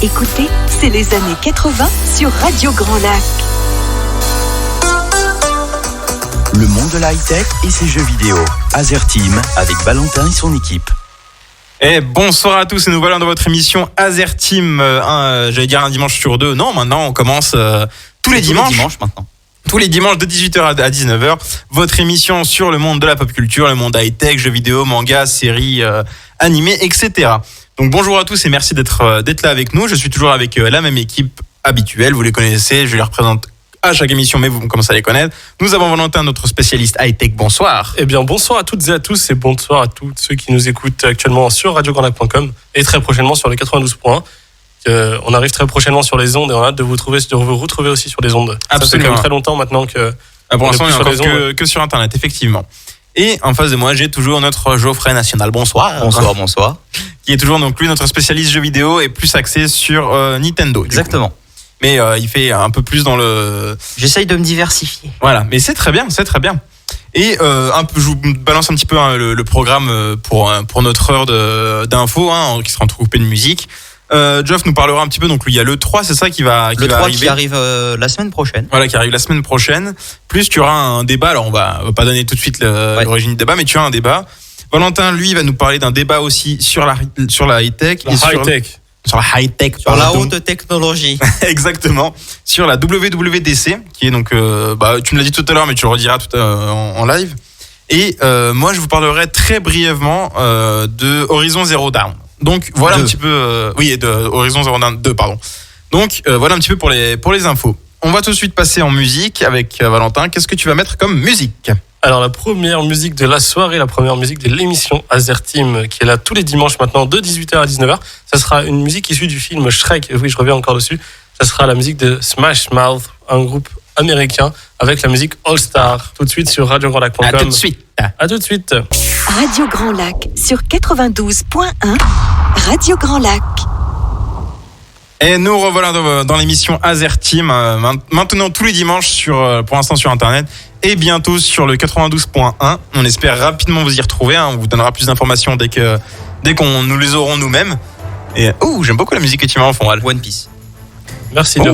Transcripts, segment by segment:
Écoutez, c'est les années 80 sur Radio Grand Lac. Le monde de la high-tech et ses jeux vidéo. Azerteam avec Valentin et son équipe. Et bonsoir à tous et nous voilà dans votre émission Azerteam. J'allais dire un dimanche sur deux. Non, maintenant on commence tous les dimanches maintenant. Tous les dimanches de 18h à 19h. Votre émission sur le monde de la pop culture, le monde high-tech, jeux vidéo, manga, séries, animés, etc. Donc bonjour à tous et merci d'être là avec nous. Je suis toujours avec la même équipe habituelle. Vous les connaissez, je les représente à chaque émission, mais vous commencez à les connaître. Nous avons Valentin, notre spécialiste high-tech. Bonsoir. Eh bien, bonsoir à toutes et à tous et bonsoir à tous ceux qui nous écoutent actuellement sur radiograndlac.com et très prochainement sur les 92.1. On arrive très prochainement sur les ondes et on a hâte de vous retrouver aussi sur les ondes. Absolument. Ça fait quand même très longtemps maintenant que... pour l'instant, il n'y a encore que sur Internet, effectivement. Et en face de moi, j'ai toujours notre Geoffrey National. Bonsoir. Bonsoir. Qui est toujours donc lui notre spécialiste jeux vidéo et plus axé sur Nintendo. Exactement. Mais il fait un peu plus dans le... J'essaye de me diversifier. Voilà, mais c'est très bien. Et je vous balance un petit peu le programme pour notre heure d'infos qui sera entrecoupée de musique. Geoff nous parlera un petit peu, donc il y a le 3, c'est ça qui va arriver. Qui arrive la semaine prochaine. Voilà, qui arrive la semaine prochaine. Plus tu auras un débat, alors on va pas donner tout de suite l'origine du débat, mais tu as un débat. Valentin, lui, va nous parler d'un débat aussi sur la high-tech. Sur la high-tech. Sur la haute technologie. Exactement. Sur la WWDC, qui est donc... tu me l'as dit tout à l'heure, mais tu le rediras tout en live. Et moi, je vous parlerai très brièvement de Horizon Zero Dawn. Donc, voilà un petit peu... de Horizon Zero Dawn 2, pardon. Donc, voilà un petit peu pour les infos. On va tout de suite passer en musique avec Valentin. Qu'est-ce que tu vas mettre comme musique ? Alors, la première musique de la soirée, la première musique de l'émission Azerteam, qui est là tous les dimanches maintenant de 18h à 19h, ça sera une musique issue du film Shrek. Oui, je reviens encore dessus. Ça sera la musique de Smash Mouth, un groupe américain, avec la musique All Star. Tout de suite sur radiograndlac.com. À tout de suite. À tout de suite. Radio Grand Lac sur 92.1. Radio Grand Lac. Et nous revoilà dans l'émission Azerteam, maintenant tous les dimanches pour l'instant sur Internet et bientôt sur le 92.1. On espère rapidement vous y retrouver. On vous donnera plus d'informations dès qu'on nous les aurons nous-mêmes. Et j'aime beaucoup la musique que tu mets en fond, Al. One Piece. Merci. Bien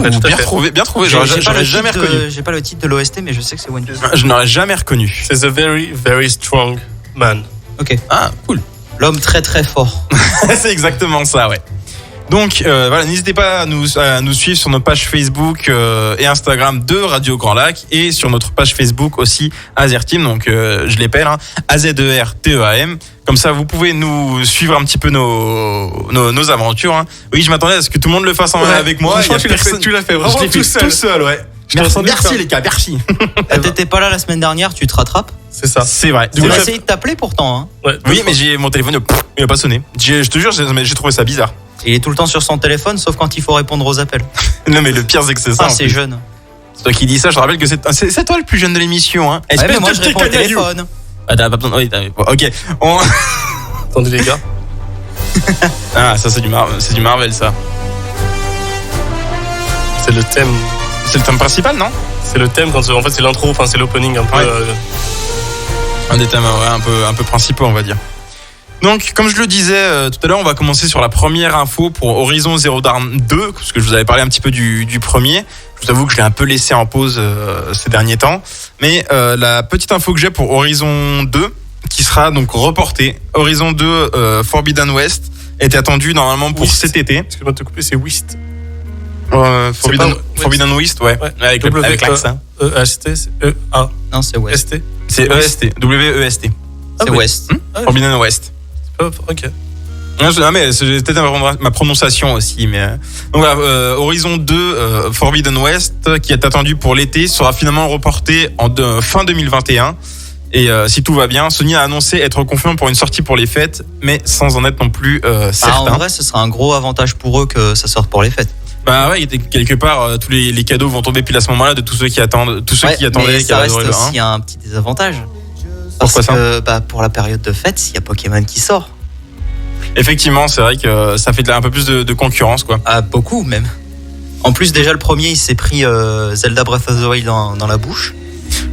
trouvé. J'aurais jamais reconnu. J'ai pas le titre de l'OST, mais je sais que c'est One Piece. Je n'aurais jamais reconnu. C'est The Very Very Strong Man. Ok. Ah, cool. L'homme très très fort. C'est exactement ça, ouais. Donc voilà, n'hésitez pas à nous suivre sur notre page Facebook et Instagram de Radio Grand Lac et sur notre page Facebook aussi Azerteam, donc je l'épelle, AZERTEAM. Comme ça, vous pouvez nous suivre un petit peu nos aventures. Oui, je m'attendais à ce que tout le monde le fasse avec moi. Franchement, tu l'as fait vraiment tout seul. Ouais. Merci les gars, merci. T'étais pas là la semaine dernière, tu te rattrapes. C'est ça. C'est vrai. On a essayé de t'appeler pourtant. Ouais, oui, mais mon téléphone, il a pas sonné. Je te jure, j'ai trouvé ça bizarre. Il est tout le temps sur son téléphone, sauf quand il faut répondre aux appels. Non, mais le pire, c'est que c'est ça. C'est jeune. C'est toi qui dis ça, je te rappelle que c'est toi le plus jeune de l'émission. Mais moi, je réponds au téléphone. T'as pas besoin. Oui, ok. Attendez, les gars. Ah, ça, c'est du Marvel, ça. C'est le thème. C'est le thème principal, non ? C'est le thème, en fait, c'est l'intro, enfin, c'est l'opening un peu. Ouais. Un des thèmes un peu principaux, on va dire. Donc, comme je le disais tout à l'heure, on va commencer sur la première info pour Horizon Zero Dawn 2, parce que je vous avais parlé un petit peu du premier. Je vous avoue que je l'ai un peu laissé en pause ces derniers temps. Mais la petite info que j'ai pour Horizon 2, qui sera donc reporté, Horizon 2 Forbidden West, était attendu normalement pour cet été. Excuse-moi de te couper, c'est West. Forbidden West, ouais. Avec l'accent. E-H-T, c'est E-A. Non, c'est West. S-T. C'est E-S-T, W-E-S-T. C'est West. Forbidden West. Ok. Non, mais c'est peut-être ma prononciation aussi. Mais donc voilà, Horizon 2 Forbidden West, qui est attendu pour l'été, sera finalement reporté en fin 2021. Et si tout va bien, Sony a annoncé être confiant pour une sortie pour les fêtes, mais sans en être non plus certain. En vrai, ce sera un gros avantage pour eux que ça sorte pour les fêtes. Bah ouais, quelque part, tous les cadeaux vont tomber pile à ce moment-là de tous ceux qui attendaient. Mais ça reste aussi un petit désavantage. Pourquoi ça ? Pour la période de fête, il y a Pokémon qui sort. Effectivement, c'est vrai que ça fait un peu plus de concurrence, quoi. Ah, beaucoup même. En plus, déjà le premier, il s'est pris Zelda Breath of the Wild dans la bouche.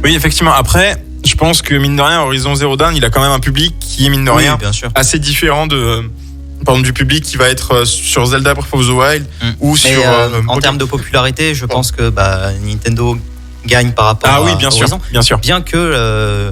Oui, effectivement. Après, je pense que mine de rien, Horizon Zero Dawn, il a quand même un public qui est mine de rien bien sûr. assez différent du public qui va être sur Zelda Breath of the Wild ou Mais sur en termes de popularité, je pense que Nintendo gagne par rapport à bien Horizon. sûr, bien sûr. Bien que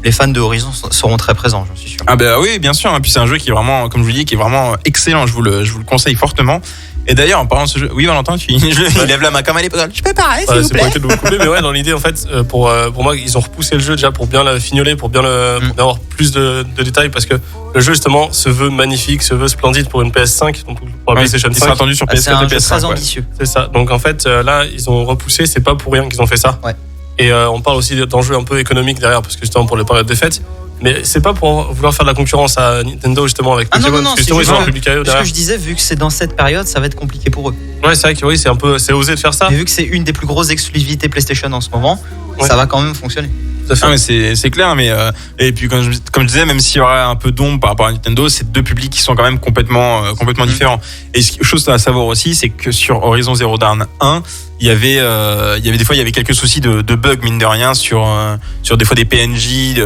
les fans de Horizon seront très présents, j'en suis sûr. Ah bah oui, bien sûr. Et puis c'est un jeu qui est vraiment, comme je vous dis, qui est vraiment excellent. Je vous le conseille fortement. Et d'ailleurs, en parlant de ce jeu, oui Valentin, il lève la main comme à l'époque. Je peux pareil, s'il vous C'est plaît. pas été de vous couper, mais ouais, dans l'idée, en fait, pour moi, ils ont repoussé le jeu déjà pour bien le fignoler, pour bien avoir plus de détails, parce que le jeu, justement, se veut magnifique, se veut splendide pour une PS5, donc pour la PlayStation Il 5. sera attendu sur PS4 C'est un et jeu PS5. très ouais. ambitieux. C'est ça. Donc en fait, là, ils ont repoussé, c'est pas pour rien qu'ils ont fait ça. Ouais. Et on parle aussi d'enjeux un peu économiques derrière, parce que justement pour les périodes des fêtes. Mais c'est pas pour vouloir faire de la concurrence à Nintendo justement avec Pokémon, parce que justement ils ont un public à eux Ce derrière. que je disais, vu que c'est dans cette période, ça va être compliqué pour eux. Ouais, c'est vrai que oui, c'est osé de faire ça. Et vu que c'est une des plus grosses exclusivités PlayStation en ce moment, Ouais. ça va quand même fonctionner. Ah, mais c'est clair, mais et puis comme je disais, même s'il y aurait un peu d'ombre par rapport à Nintendo, c'est deux publics qui sont quand même complètement différents. Et chose à savoir aussi, c'est que sur Horizon Zero Dawn 1, il y avait des fois il y avait quelques soucis de bugs mine de rien sur des fois des PNJ,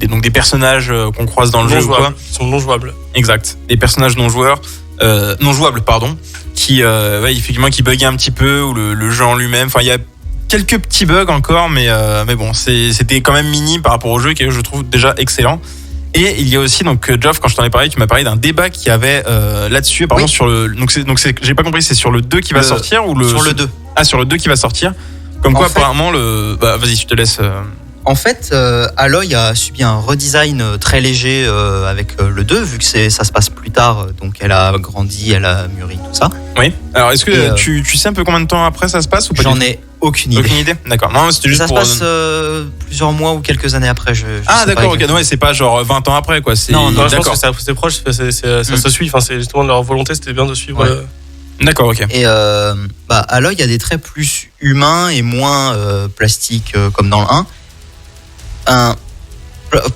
donc des personnages qu'on croise dans le jeu ou quoi. Ils sont non jouables. Exact, des personnages non jouables pardon, qui effectivement qui buggaient un petit peu, ou le jeu en lui-même. Enfin il y a quelques petits bugs encore, mais bon, c'était quand même minime par rapport au jeu, qui je trouve déjà excellent. Et il y a aussi, donc Geoff, quand je t'en ai parlé, tu m'as parlé d'un débat qu'il y avait là-dessus, apparemment sur le. Donc j'ai pas compris, c'est sur le 2 qui va sortir ou le. Sur le 2. Ah, sur le 2 qui va sortir. Comme quoi, apparemment, le. Bah, vas-y, je te laisse. En fait, Aloy a subi un redesign très léger avec le 2, vu que ça se passe plus tard, donc elle a grandi, elle a mûri, tout ça. Oui. Alors, est-ce que tu sais un peu combien de temps après ça se passe ou pas? J'en ai aucune idée. Aucune idée. D'accord. Non, c'était juste ça pour. Ça se passe plusieurs mois ou quelques années après. Je sais d'accord, pas ok. Ouais, c'est pas genre 20 ans après, quoi. Non, je pense d'accord. que c'est proche, ça se suit. Enfin, c'est justement leur volonté, c'était bien de suivre. Ouais. D'accord, ok. Et Aloy, il y a des traits plus humains et moins plastiques comme dans le 1.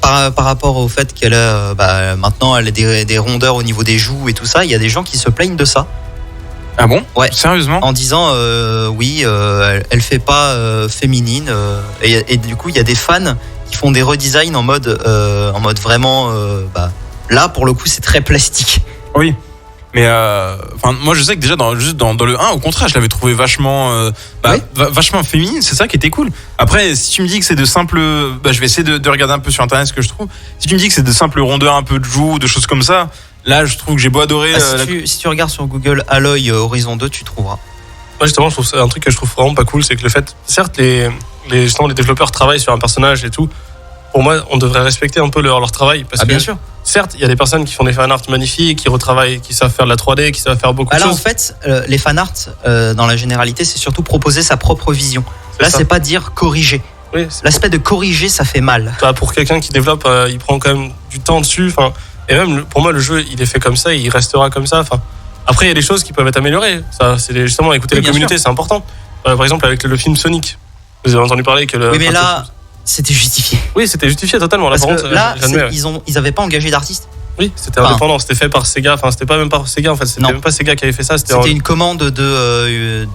Par rapport au fait qu'elle a maintenant elle a des rondeurs au niveau des joues et tout ça, il y a des gens qui se plaignent de ça. Ah bon? Ouais. Sérieusement? En disant elle fait pas féminine et du coup il y a des fans qui font des redesigns en mode vraiment là pour le coup c'est très plastique. Oui. Mais moi je sais que déjà dans le 1 au contraire je l'avais trouvé vachement vachement féminine, c'est ça qui était cool. Après si tu me dis que c'est de simples je vais essayer de regarder un peu sur internet ce que je trouve. Si tu me dis que c'est de simples rondeurs un peu de joues, de choses comme ça, là je trouve que j'ai beau adorer si tu regardes sur Google Aloy Horizon 2 tu trouveras. Moi justement je trouve ça un truc que je trouve vraiment pas cool, c'est que le fait, certes les développeurs travaillent sur un personnage et tout. Pour moi, on devrait respecter un peu leur travail. Parce que, bien sûr. Certes, il y a des personnes qui font des fanarts magnifiques, qui retravaillent, qui savent faire de la 3D, qui savent faire beaucoup de là, choses. en fait, les fanarts, dans la généralité, c'est surtout proposer sa propre vision. Là, ça. c'est pas dire corriger. Oui, L'aspect de corriger, ça fait mal. pour quelqu'un qui développe, il prend quand même du temps dessus. Et même, pour moi, le jeu, il est fait comme ça, il restera comme ça. Après, il y a des choses qui peuvent être améliorées. Ça, c'est justement écouter la communauté, c'est important. Par exemple, avec le film Sonic, vous avez entendu parler que oui, mais là, c'était justifié. Oui, c'était justifié totalement. Parce que là, j'admets, ils avaient pas engagé d'artistes. Oui, c'était indépendant, c'était fait par Sega. Enfin, c'était pas même par Sega en fait, c'était même pas Sega qui avait fait ça. C'était une commande du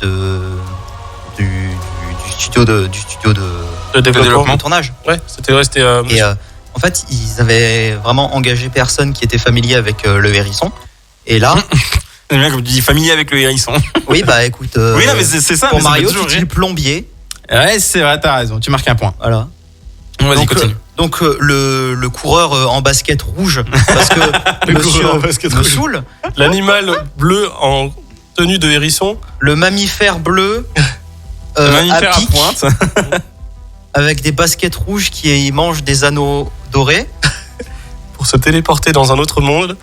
studio de développement, de tournage. Ouais, c'était. Et en fait, ils avaient vraiment engagé personne qui était familier avec le hérisson. Et là. J'aime bien comme tu dis familier avec le hérisson. Oui, écoute. Oui, non, mais c'est ça. Pour Mario, tu dis le plombier. Ouais, c'est vrai, t'as raison. Tu marques un point. Voilà. Vas-y, continue. Donc le coureur en basket rouge, parce que monsieur me saoule. L'animal bleu en tenue de hérisson. Le mammifère bleu le mammifère à pic, pointe. avec des baskets rouges qui mangent des anneaux dorés. Pour se téléporter dans un autre monde.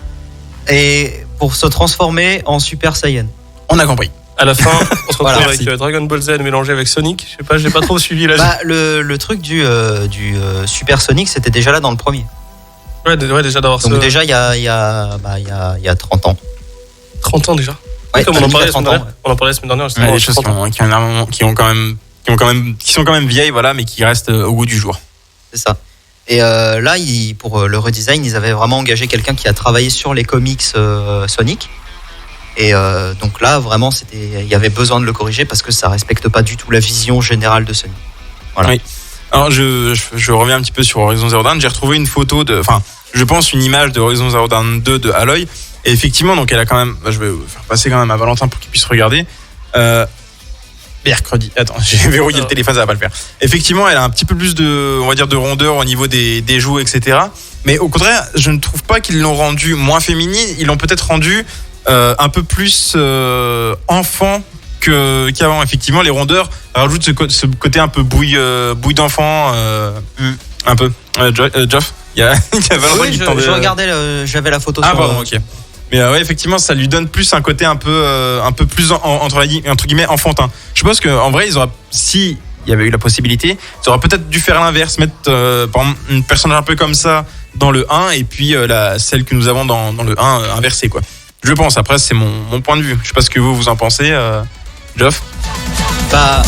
Et pour se transformer en Super Saiyan. On a compris. À la fin, on se retrouve Voilà, avec Dragon Ball Z mélangé avec Sonic. Je sais pas, j'ai pas trop suivi là. Le truc du Super Sonic, c'était déjà là dans le premier. Ouais, déjà d'avoir ça. Donc déjà il y a 30 ans. 30 ans déjà. Ouais, comme on en parlait la semaine dernière. Il y a des choses qui sont quand même vieilles, voilà, mais qui restent au goût du jour. C'est ça. Et là, pour le redesign, ils avaient vraiment engagé quelqu'un qui a travaillé sur les comics Sonic. Et donc là, vraiment, il y avait besoin de le corriger parce que ça respecte pas du tout la vision générale de Sonic. Voilà. Oui. Alors, je reviens un petit peu sur Horizon Zero Dawn. J'ai retrouvé une photo je pense une image de Horizon Zero Dawn 2 de Aloy. Et effectivement, donc elle a quand même, je vais faire passer quand même à Valentin pour qu'il puisse regarder. Mercredi, attends, j'ai verrouillé le téléphone, ça va pas le faire. Effectivement, elle a un petit peu plus de, on va dire, de rondeur au niveau des joues, etc. Mais au contraire, je ne trouve pas qu'ils l'ont rendu moins féminine. Ils l'ont peut-être rendu un peu plus enfant qu'avant. Effectivement, les rondeurs rajoutent ce côté un peu bouille d'enfant, un peu. Geoff, il y a Valentin qui je regardais, j'avais la photo. Ah pardon, ok. Mais ouais, effectivement, ça lui donne plus un côté un peu plus entre guillemets enfantin. Je pense qu'en vrai, si il y avait eu la possibilité, ils auraient peut-être dû faire l'inverse, mettre par exemple une personnage un peu comme ça dans le 1 et puis celle que nous avons dans le 1 inversée, quoi. Je pense. Après, c'est mon point de vue. Je sais pas ce que vous en pensez, Geoff. Bah.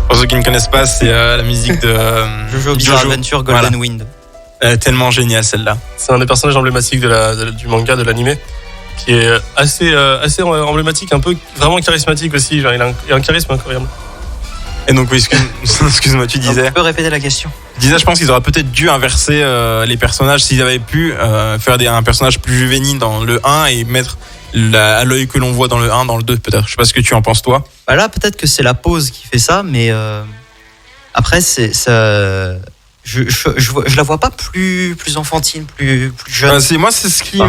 Pour ceux qui ne connaissent pas, c'est la musique de Jojo Bizarre Adventure Golden Wind. Tellement génial celle-là. C'est un des personnages emblématiques du manga, de l'animé, qui est assez emblématique, un peu vraiment charismatique aussi. Genre, il a un charisme incroyable. Et donc oui, excuse-moi, tu disais. Tu peux répéter la question? Je disais, je pense qu'ils auraient peut-être dû inverser les personnages s'ils avaient pu faire un personnage plus juvénile dans le 1 et mettre à l'œil que l'on voit dans le 1, dans le 2 peut-être. Je sais pas ce que tu en penses toi. Bah là, peut-être que c'est la pause qui fait ça, mais après, c'est ça. Je la vois pas plus enfantine, plus jeune. Moi, c'est ce qui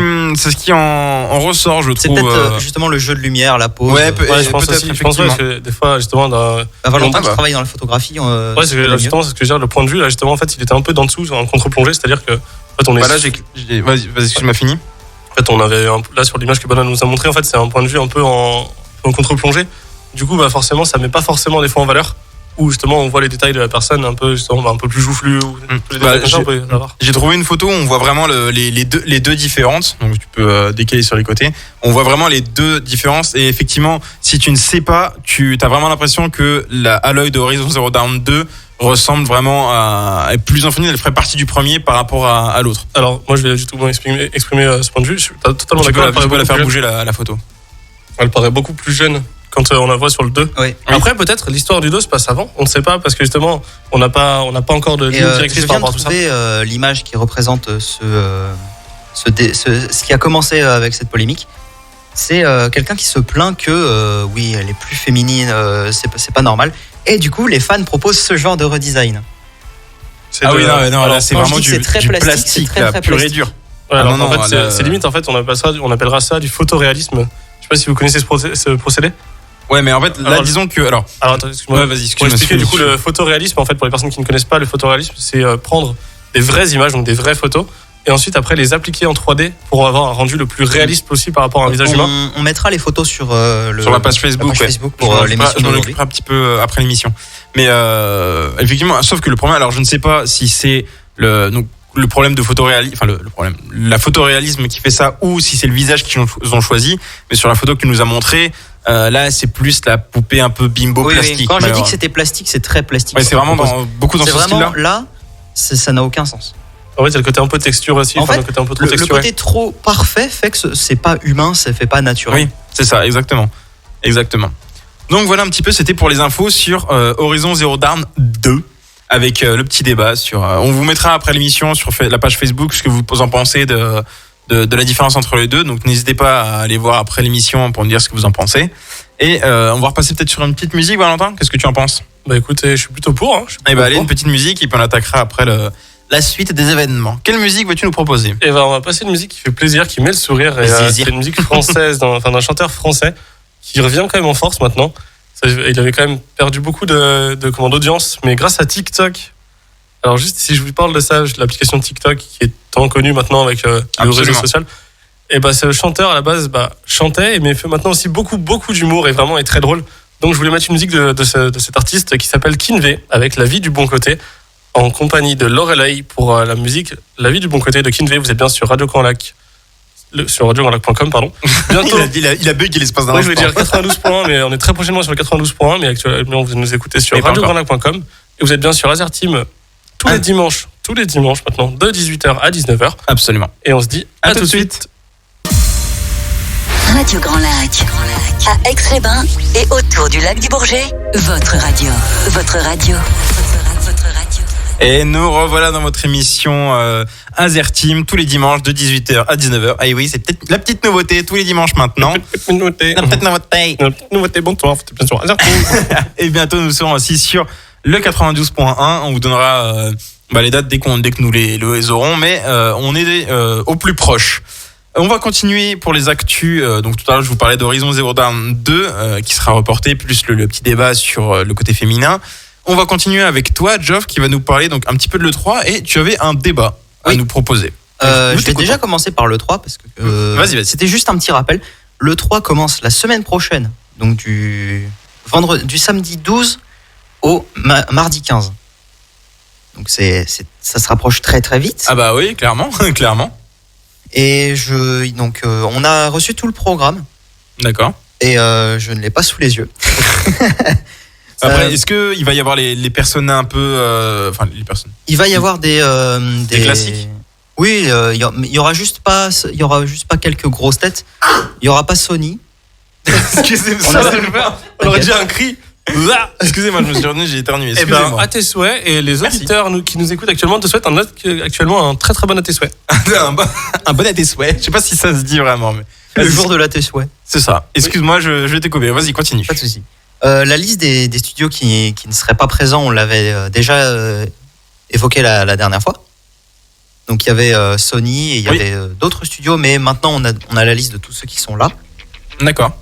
en ressort, je trouve. C'est peut-être justement le jeu de lumière, la pause. Ouais, je pense aussi. Je pense que des fois, justement, Valentin qui travaille dans la photographie. Justement, c'est ce que je veux dire. Le point de vue, là, justement, en fait, il était un peu d'en dessous, en contre-plongée, c'est-à-dire que, en fait, on est. Bah là, vas-y, excuse-moi, fini. En fait, on avait là sur l'image que Bana nous a montré, en fait, c'est un point de vue un peu en contre-plongée. Du coup, bah forcément, ça met pas forcément des fois en valeur. Où justement on voit les détails de la personne un peu plus joufflu. J'ai trouvé une photo où on voit vraiment les deux différentes. Donc tu peux décaler sur les côtés. On voit vraiment les deux différences. Et effectivement, si tu ne sais pas, tu as vraiment l'impression que la Aloy de Horizon Zero Dawn 2 ressemble vraiment à être plus enfantine. Elle ferait partie du premier par rapport à l'autre. Alors moi je vais justement exprimer ce point de vue. Je suis totalement d'accord. Tu peux la faire bouger la photo. Elle paraît beaucoup plus jeune quand on la voit sur le 2. Oui. Après, peut-être l'histoire du 2 se passe avant. On ne sait pas parce que justement, on n'a pas encore de ligne directrice par rapport à tout ça. Je viens de trouver l'image qui représente ce qui a commencé avec cette polémique. C'est quelqu'un qui se plaint que oui, elle est plus féminine, c'est pas normal. Et du coup, les fans proposent ce genre de redesign. Non, là, c'est vraiment du plastique, pur et dur. Ouais, en fait, c'est limite, en fait, on appellera ça du photoréalisme. Je sais pas si vous connaissez ce procédé. Ouais, mais en fait, là, disons que. Alors attends, excuse-moi. Ouais, vas-y, excuse-moi. Pour expliquer, du coup, le photoréalisme, en fait, pour les personnes qui ne connaissent pas, le photoréalisme, c'est prendre des vraies images, donc des vraies photos, et ensuite, après, les appliquer en 3D pour avoir un rendu le plus réaliste possible par rapport à un visage humain. On mettra les photos sur la page Facebook, pour l'émission. Je m'en occuperai un petit peu après l'émission. Mais effectivement, sauf que le problème, alors je ne sais pas si c'est le problème de photoréalisme, enfin le problème, la photoréalisme qui fait ça, ou si c'est le visage qu'ils ont choisi. Mais sur la photo que tu nous as montrée, là c'est plus la poupée un peu bimbo plastique. Oui. Quand j'ai dit que c'était plastique, c'est très plastique. Ouais, c'est vraiment beaucoup dans ce style-là. Là, ça n'a aucun sens. En fait, il y a le côté un peu texture aussi. En fait, le côté un peu trop texturé. Le côté trop parfait fait que c'est pas humain, ça fait pas naturel. Oui, c'est ça, exactement. Donc voilà un petit peu, c'était pour les infos sur Horizon Zero Dawn 2. Avec le petit débat sur. On vous mettra après l'émission sur la page Facebook ce que vous en pensez de la différence entre les deux. Donc n'hésitez pas à aller voir après l'émission pour me dire ce que vous en pensez. Et on va repasser peut-être sur une petite musique, Valentin. Qu'est-ce que tu en penses? Bah écoutez, je suis plutôt pour. Allez, une petite musique et puis on attaquera après la suite des événements. Quelle musique vas-tu nous proposer? Et on va passer une musique qui fait plaisir, qui met le sourire. Et c'est une musique française, d'un chanteur français qui revient quand même en force maintenant. Il avait quand même perdu beaucoup d'audience, mais grâce à TikTok. Alors juste si je vous parle de ça, l'application TikTok qui est tant connue maintenant avec le réseau social, et c'est le chanteur à la base chantait, mais fait maintenant aussi beaucoup d'humour et vraiment est très drôle. Donc je voulais mettre une musique de cet artiste qui s'appelle Kinvey avec La vie du bon côté, en compagnie de Lorelei pour la musique La vie du bon côté de Kinvey. Vous êtes bien sur Radio Grand Lac. Sur radiograndlac.com, pardon. Bientôt. il a bugué l'espace d'un instant. Je vais dire 92.1, mais on est très prochainement sur le 92.1, mais actuellement vous nous écoutez sur radiograndlac.com et vous êtes bien sur Azerteam tous les dimanches maintenant, de 18h à 19h. Absolument. Et on se dit à tout de suite. Radio Grand Lac, à Aix-les-Bains et autour du lac du Bourget, votre radio. Et nous revoilà dans votre émission Azerteam tous les dimanches de 18h à 19h. Ah oui, c'est peut-être la petite nouveauté tous les dimanches maintenant. La petite nouveauté, bonsoir, c'est bien sûr Azerteam. Et bientôt nous serons aussi sur le 92.1. On vous donnera les dates dès que nous les aurons, mais on est au plus proche. On va continuer pour les actus. Donc tout à l'heure, je vous parlais d'Horizon Zero Dawn 2 qui sera reporté, plus le petit débat sur le côté féminin. On va continuer avec toi, Geoff, qui va nous parler donc un petit peu de l'E3 et tu avais un débat à nous proposer. Je vais déjà commencer par l'E3 parce que vas-y. C'était juste un petit rappel. L'E3 commence la semaine prochaine, donc du samedi 12 au mardi 15. Donc ça se rapproche très très vite. Ah bah oui, clairement. Et on a reçu tout le programme. D'accord. Et je ne l'ai pas sous les yeux. Après, est-ce qu'il va y avoir les personnes un peu... les personnes... Il va y avoir des classiques. Oui, il y aura juste pas quelques grosses têtes. Il y aura pas Sony. Excusez-moi, on aurait dit un cri. Excusez-moi, je me suis revenu, j'ai éternué. À tes souhaits, et les auditeurs qui nous écoutent actuellement te souhaitent actuellement un très très bon à tes souhaits. Un bon à tes souhaits. Je sais pas si ça se dit vraiment, mais le jour de la tes souhaits. C'est ça. Excuse-moi, je vais t'écouper. Vas-y, continue. Pas de souci. La liste des studios qui ne seraient pas présents, on l'avait déjà évoqué la dernière fois. Donc il y avait Sony et il y avait d'autres studios, mais maintenant on a la liste de tous ceux qui sont là. D'accord.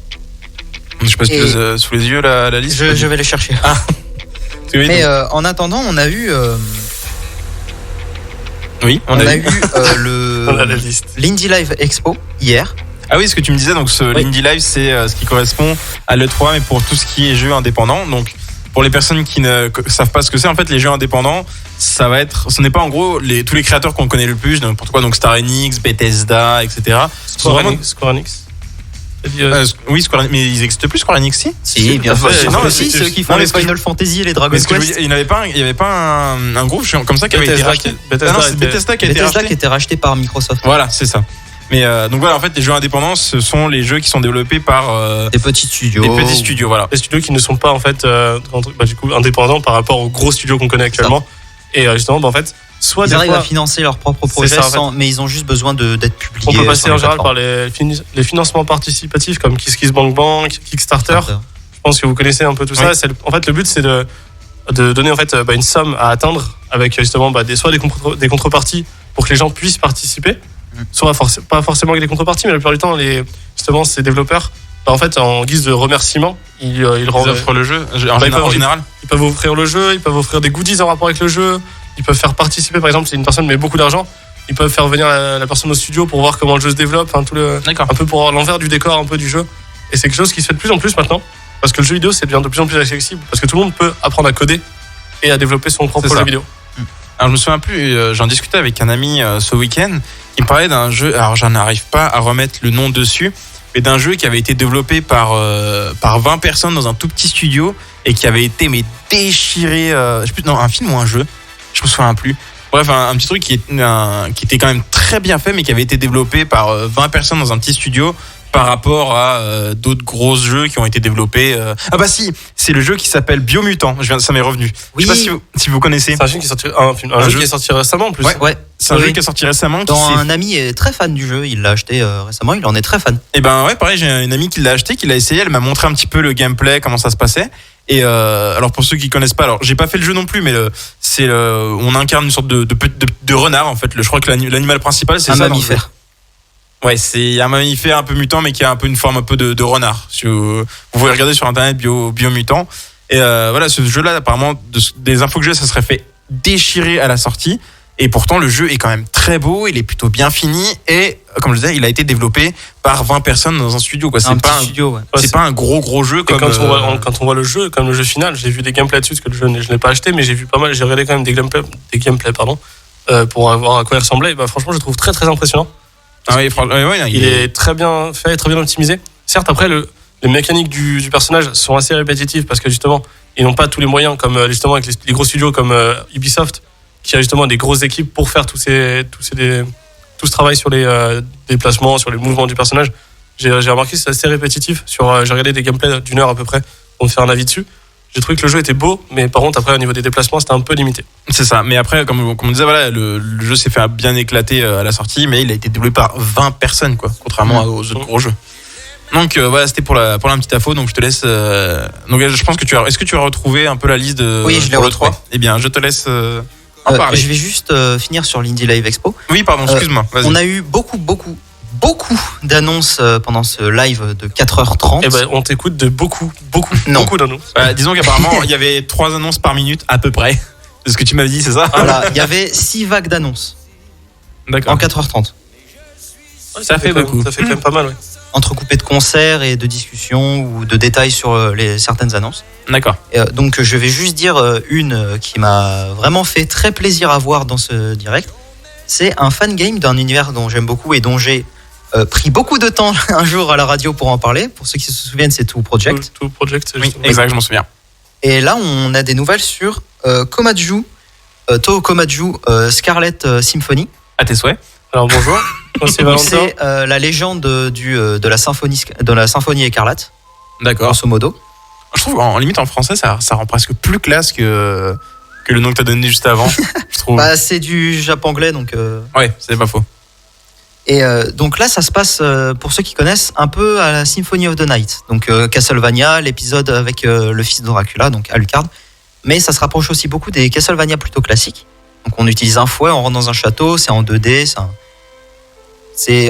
Je sais pas si tu as sous les yeux la liste. Je vais les chercher. Ah. Mais en attendant, on a eu. On a eu la liste. l'Indie Live Expo hier. Ah oui, ce que tu me disais, donc l'Indie Live, c'est ce qui correspond à l'E3, mais pour tout ce qui est jeux indépendants. Donc, pour les personnes qui ne savent pas ce que c'est, en fait, les jeux indépendants, ce n'est pas en gros tous les créateurs qu'on connaît le plus, n'importe quoi, donc Star Enix, Bethesda, etc. Square Enix. Oui, Square Enix, mais ils n'existent plus, Square Enix, si bien sûr. C'est ceux qui font les Final Fantasy et les Dragon Quest. Il n'y avait pas un groupe comme ça qui avait été racheté. Bethesda qui a été racheté par Microsoft. Voilà, c'est ça. Mais donc voilà, en fait, les jeux indépendants, ce sont les jeux qui sont développés par des petits studios. Voilà. Des studios qui ne sont pas en fait du coup indépendants par rapport aux gros studios qu'on connaît actuellement. Et justement, en fait, soit ils arrivent à financer leurs propres projets, mais ils ont juste besoin d'être publiés. On peut passer en général par les financements participatifs comme KissKissBankBank, Kickstarter. Je pense que vous connaissez un peu tout ça. En fait, le but c'est de donner en fait une somme à atteindre avec justement soit des contreparties pour que les gens puissent participer. Soit pas forcément avec des contreparties, mais la plupart du temps, ces développeurs, en fait, en guise de remerciement, ils offrent le jeu en général. Ils peuvent offrir le jeu, ils peuvent offrir des goodies en rapport avec le jeu, ils peuvent faire participer, par exemple, si une personne met beaucoup d'argent, ils peuvent faire venir la personne au studio pour voir comment le jeu se développe, un peu pour avoir l'envers du décor un peu du jeu. Et c'est quelque chose qui se fait de plus en plus maintenant, parce que le jeu vidéo, c'est devient de plus en plus accessible, parce que tout le monde peut apprendre à coder et à développer son propre jeu vidéo. Alors je me souviens plus, j'en discutais avec un ami ce week-end. Il me parlait d'un jeu, alors j'en arrive pas à remettre le nom dessus, mais d'un jeu qui avait été développé par 20 personnes dans un tout petit studio et qui avait été déchiré, je sais plus, non, un film ou un jeu, je me souviens plus. Bref, un petit truc qui était quand même très bien fait, mais qui avait été développé par 20 personnes dans un petit studio par rapport à d'autres gros jeux qui ont été développés. Ah bah si, c'est le jeu qui s'appelle Biomutant. Ça m'est revenu. Oui. Je sais pas si vous connaissez. C'est un film qui est sorti, un jeu qui est sorti récemment en plus. Ouais. C'est un jeu qui est sorti récemment. Un ami est très fan du jeu. Il l'a acheté récemment. Il en est très fan. Et ben ouais, pareil. J'ai une amie qui l'a acheté, qui l'a essayé. Elle m'a montré un petit peu le gameplay, comment ça se passait. Et alors pour ceux qui connaissent pas, alors j'ai pas fait le jeu non plus, mais on incarne une sorte de renard en fait. Je crois que l'animal principal c'est un ça. Mammifère. Ouais, c'est un mammifère un peu mutant, mais qui a un peu une forme un peu de renard. Vous pouvez regarder sur internet Biomutant. Et voilà, ce jeu-là, apparemment, des infos que j'ai, ça serait fait déchirer à la sortie. Et pourtant, le jeu est quand même très beau, il est plutôt bien fini. Et comme je disais, il a été développé par 20 personnes dans un studio. Quoi. C'est pas un gros jeu. Comme quand on voit le jeu, comme le jeu final, j'ai vu des gameplays dessus, parce que le jeu, je ne l'ai pas acheté, mais j'ai vu pas mal, j'ai regardé quand même des gameplays pour voir à quoi il ressemblait. Et franchement, je le trouve très très impressionnant. Ah oui, il est très bien fait, très bien optimisé. Certes, après, les mécaniques du personnage sont assez répétitives parce que justement, ils n'ont pas tous les moyens, comme justement avec les gros studios comme Ubisoft, qui a justement des grosses équipes pour faire tout ce travail sur les déplacements, sur les mouvements du personnage. J'ai remarqué que c'est assez répétitif. J'ai regardé des gameplays d'1 heure à peu près pour me faire un avis dessus. J'ai trouvé que le jeu était beau, mais par contre, après, au niveau des déplacements, c'était un peu limité. C'est ça. Mais après, comme on disait, voilà, le jeu s'est fait bien éclater à la sortie, mais il a été développé par 20 personnes, quoi, contrairement aux autres gros jeux. Donc voilà, c'était pour la petite info. Donc je te laisse. Donc je pense que est-ce que tu as retrouvé un peu la liste de. Oui, je l'ai retrouvée. Eh bien, je te laisse en parler. Je vais juste finir sur l'Indie Live Expo. Oui, pardon, excuse-moi. Vas-y. On a eu beaucoup d'annonces pendant ce live de 4h30. Eh ben, on t'écoute de beaucoup d'annonces. Disons qu'apparemment, il y avait 3 annonces par minute à peu près. C'est ce que tu m'avais dit, c'est ça? Voilà, il y avait 6 vagues d'annonces. D'accord. En 4h30. Ça fait beaucoup. Ça fait quand même pas mal, ouais. Entrecoupé de concerts et de discussions ou de détails sur certaines annonces. D'accord. Donc je vais juste dire une qui m'a vraiment fait très plaisir à voir dans ce direct. C'est un fan game d'un univers dont j'aime beaucoup et dont j'ai pris beaucoup de temps un jour à la radio pour en parler. Pour ceux qui se souviennent, c'est Two Project. Two Project, c'est Oui, justement. exact, je m'en souviens. Et là, on a des nouvelles sur Komaju, Toho Komaju Scarlet Symphony. À tes souhaits. Alors bonjour. Moi, c'est Valentin. C'est la légende de la symphonie écarlate, D'accord. grosso modo. Je trouve en limite en français, ça rend presque plus classe que le nom que tu as donné juste avant. Je trouve. Bah, c'est du japonais, donc. Ouais, c'est pas faux. Et donc là, ça se passe, pour ceux qui connaissent, un peu à la Symphony of the Night. Donc Castlevania, l'épisode avec le fils de Dracula, donc Alucard. Mais ça se rapproche aussi beaucoup des Castlevania plutôt classiques. Donc on utilise un fouet, on rentre dans un château, c'est en 2D,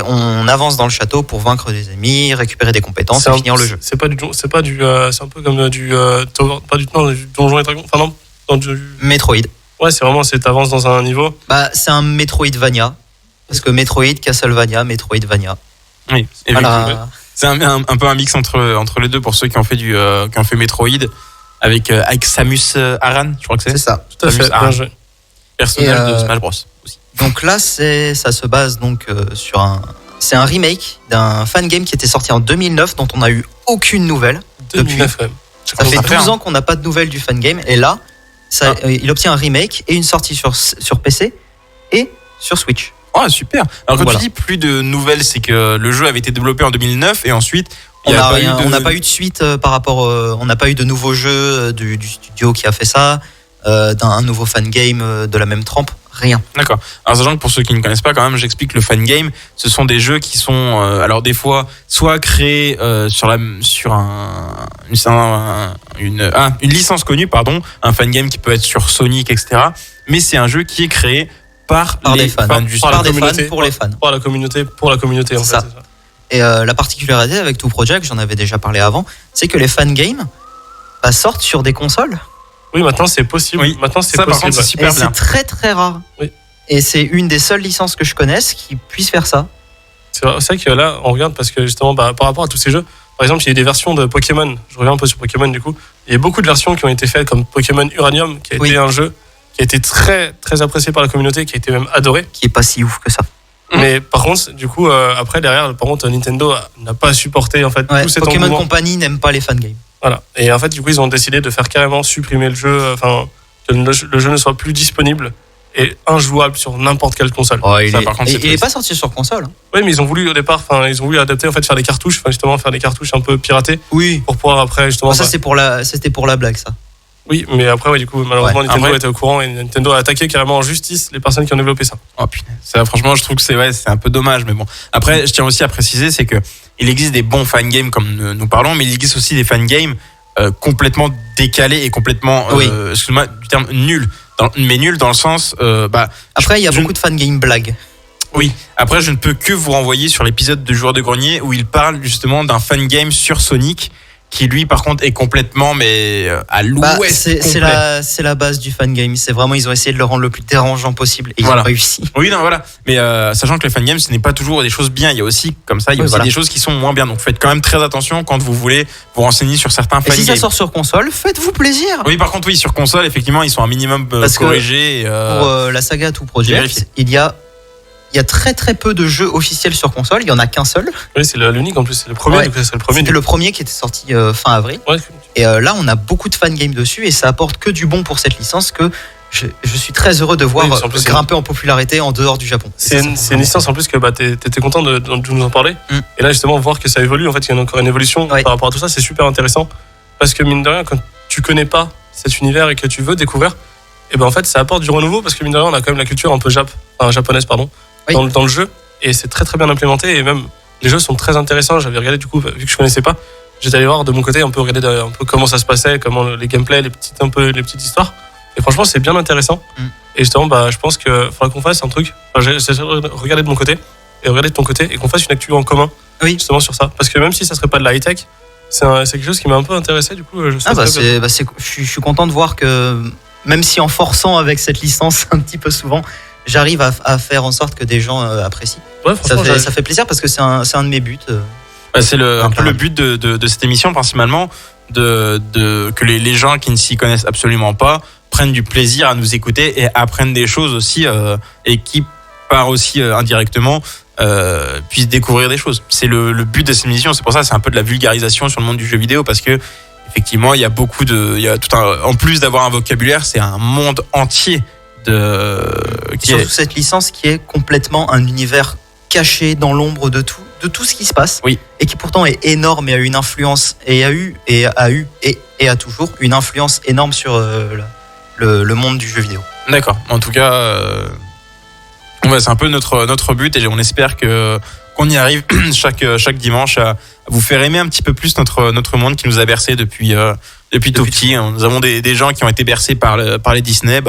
on avance dans le château pour vaincre des ennemis, récupérer des compétences et finir le jeu. C'est un peu comme du Donjon et Dragon. Enfin non, dans du. Metroid. Ouais, c'est vraiment, t'avances dans un niveau. Bah, c'est un Metroidvania. Parce que Metroid, Castlevania, Metroidvania. Oui, Voilà. c'est un peu un mix entre les deux pour ceux qui ont fait Metroid avec Samus Aran, je crois que c'est. C'est ça. Tout à Samus fait. Aran. Bien joué. Personnage de Smash Bros aussi. Donc là, ça se base donc sur c'est un remake d'un fan game qui était sorti en 2009 dont on n'a eu aucune nouvelle. 2009 quand même. Ça fait 12 ans qu'on n'a pas de nouvelles du fan game et là, il obtient un remake et une sortie sur PC et sur Switch. Oh super. Alors quand Voilà. tu dis plus de nouvelles, c'est que le jeu avait été développé en 2009 et ensuite On n'a pas eu de suite par rapport. On n'a pas eu de nouveaux jeux du studio qui a fait ça, d'un nouveau fan game de la même trempe. Rien. D'accord. Alors sachant que pour ceux qui ne connaissent pas, quand même, j'explique le fan game. Ce sont des jeux qui sont, alors des fois, soit créés sur une licence connue, pardon, un fan game qui peut être sur Sonic, etc. Mais c'est un jeu qui est créé par des fans. du Par des communauté, fans, pour les fans. Pour la communauté en fait. C'est ça. Et la particularité avec Two Project, j'en avais déjà parlé avant, c'est que les fan games sortent sur des consoles. Oui, maintenant c'est possible. Oui. Maintenant c'est Ça, par possible. contre, c'est super Et bien. c'est très très rare. Oui. Et c'est une des seules licences que je connaisse qui puisse faire ça. C'est vrai que là, on regarde parce que justement, par rapport à tous ces jeux, par exemple, il y a eu des versions de Pokémon. Je reviens un peu sur Pokémon du coup. Il y a beaucoup de versions qui ont été faites comme Pokémon Uranium, qui a été un jeu qui a été très très apprécié par la communauté, qui a été même adoré. Qui est pas si ouf que ça. Mais par contre, du coup, après derrière, par contre, Nintendo n'a pas supporté en fait Ouais, tout cet Pokémon engouement. Company n'aime pas les fan games. Voilà. Et en fait, du coup, ils ont décidé de faire carrément supprimer le jeu, enfin, que le jeu ne soit plus disponible et injouable sur n'importe quelle console. Ça, par contre, c'est il est triste. pas sorti sur console. Oui, mais ils ont voulu au départ, enfin, ils ont voulu adapter, en fait, faire des cartouches, enfin, justement, faire des cartouches un peu piratées Oui. pour pouvoir après, justement. Ça c'était pour la blague ça. Oui, mais après, ouais, du coup, malheureusement, Ouais. Nintendo Après- était au courant et Nintendo a attaqué carrément en justice les personnes qui ont développé ça. Oh putain, ça, franchement, je trouve que c'est un peu dommage, mais bon. Après, je tiens aussi à préciser, c'est que il existe des bons fan games comme nous parlons, mais il existe aussi des fan games complètement décalés et complètement, excuse-moi du terme, nuls. Mais nuls dans le sens, Après il y a je- beaucoup de fan game blagues. oui. Après, je ne peux que vous renvoyer sur l'épisode de Joueur de Grenier où il parle justement d'un fan game sur Sonic qui lui, par contre, est complètement à l'ouest. C'est la base du fan game. C'est vraiment ils ont essayé de le rendre le plus dérangeant possible et ils Voilà. ont réussi. Oui, non, voilà. Mais sachant que les fan games, ce n'est pas toujours des choses bien. Il y a aussi, comme ça, il y a Oui, aussi voilà. des choses qui sont moins bien. Donc faites quand même très attention quand vous voulez vous renseigner sur certains Et fan si ça games. sort sur console, faites-vous plaisir. Oui, par contre, oui, sur console, effectivement, ils sont un minimum Parce que corrigés. Pour la saga Two j'ai vérifié. Project, il y a très très peu de jeux officiels sur console. Il y en a qu'un seul. Oui, c'est l'unique en plus, c'est le premier. Ouais. Donc c'est le premier. C'était le premier qui était sorti fin avril. Ouais. Et là, on a beaucoup de fan games dessus et ça apporte que du bon pour cette licence que je suis très heureux de voir Oui, parce qu'en plus, grimper en popularité en dehors du Japon. C'est une licence en plus que t'étais content de nous en parler. Mm. Et là, justement, voir que ça évolue, en fait, il y a encore une évolution Ouais. par rapport à tout ça, c'est super intéressant. Parce que mine de rien, quand tu connais pas cet univers et que tu veux découvrir, et ben en fait ça apporte du renouveau parce que mine de rien on a quand même la culture un peu japonaise Oui. dans le jeu, et c'est très très bien implémenté, et même les jeux sont très intéressants. J'avais regardé du coup, vu que je connaissais pas, j'étais allé voir de mon côté un peu comment ça se passait, comment les gameplays, les petites histoires, et franchement c'est bien intéressant. Et justement je pense que faudra qu'on fasse un truc, j'essaie de regarder de mon côté et regarder de ton côté, et qu'on fasse une actu en commun justement sur ça, parce que même si ça serait pas de la high-tech, c'est quelque chose qui m'a un peu intéressé. Du coup je suis content de voir que même si en forçant avec cette licence un petit peu souvent, j'arrive à faire en sorte que des gens apprécient. Ouais, Ça fait plaisir parce que c'est un de mes buts. C'est un peu le but de cette émission, principalement, que les gens qui ne s'y connaissent absolument pas prennent du plaisir à nous écouter et apprennent des choses aussi, et qui, par aussi indirectement, puissent découvrir des choses. C'est le but de cette émission. C'est pour ça que c'est un peu de la vulgarisation sur le monde du jeu vidéo, parce que effectivement il y a en plus d'avoir un vocabulaire, c'est un monde entier surtout cette licence qui est complètement un univers caché dans l'ombre de tout ce qui se passe, et qui pourtant est énorme et a une influence, et a eu toujours une influence énorme sur le monde du jeu vidéo. D'accord. En tout cas, c'est un peu notre but, et on espère qu'on y arrive chaque dimanche à vous faire aimer un petit peu plus notre monde qui nous a bercé depuis tout petit. Nous avons des gens qui ont été bercés par les Disney.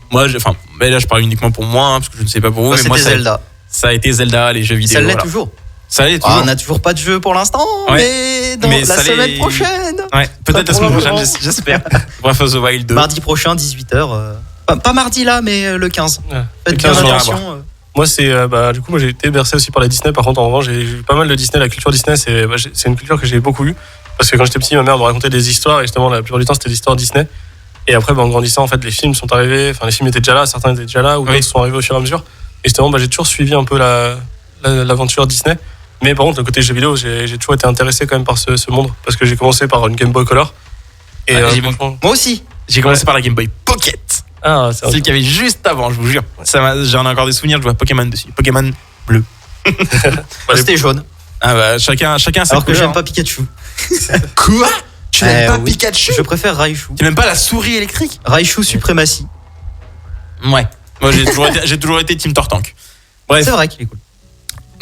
Moi, là je parle uniquement pour moi, parce que je ne sais pas pour vous. Mais moi, Zelda. Ça a été Zelda, les jeux vidéo. Ça l'est toujours. Ça l'est toujours. On n'a toujours pas de jeu pour l'instant, mais la semaine prochaine. Ouais, peut-être la semaine prochaine, j'espère. Breath of the Wild 2. Mardi prochain, 18h. Pas mardi là, mais le 15. Faites bien attention. Moi, moi j'ai été bercé aussi par la Disney. Par contre, en revanche, j'ai eu pas mal de Disney. La culture Disney, c'est une culture que j'ai beaucoup eue. Parce que quand j'étais petit, ma mère me racontait des histoires, et justement, la plupart du temps, c'était des histoires Disney. Et après, en grandissant, en fait, les films sont arrivés. Enfin, les films étaient déjà là, certains étaient déjà là, ou d'autres sont arrivés au fur et à mesure. Et justement, j'ai toujours suivi un peu l'aventure Disney. Mais par contre, le côté jeux vidéo, j'ai toujours été intéressé quand même par ce monde, parce que j'ai commencé par une Game Boy Color. Et moi aussi. J'ai commencé par la Game Boy Pocket. Ah, c'est celle qu'il y avait juste avant, je vous jure. J'en ai encore des souvenirs, je vois Pokémon dessus. Pokémon bleu. C'était jaune. Chacun sa Alors que couleur. j'aime pas Pikachu. Quoi? Tu n'aimes pas Pikachu? Je préfère Raichu. Tu n'aimes pas la souris électrique? Raichu suprématie. Ouais. Moi j'ai toujours été Team Tortank. Bref. C'est vrai qu'il est cool.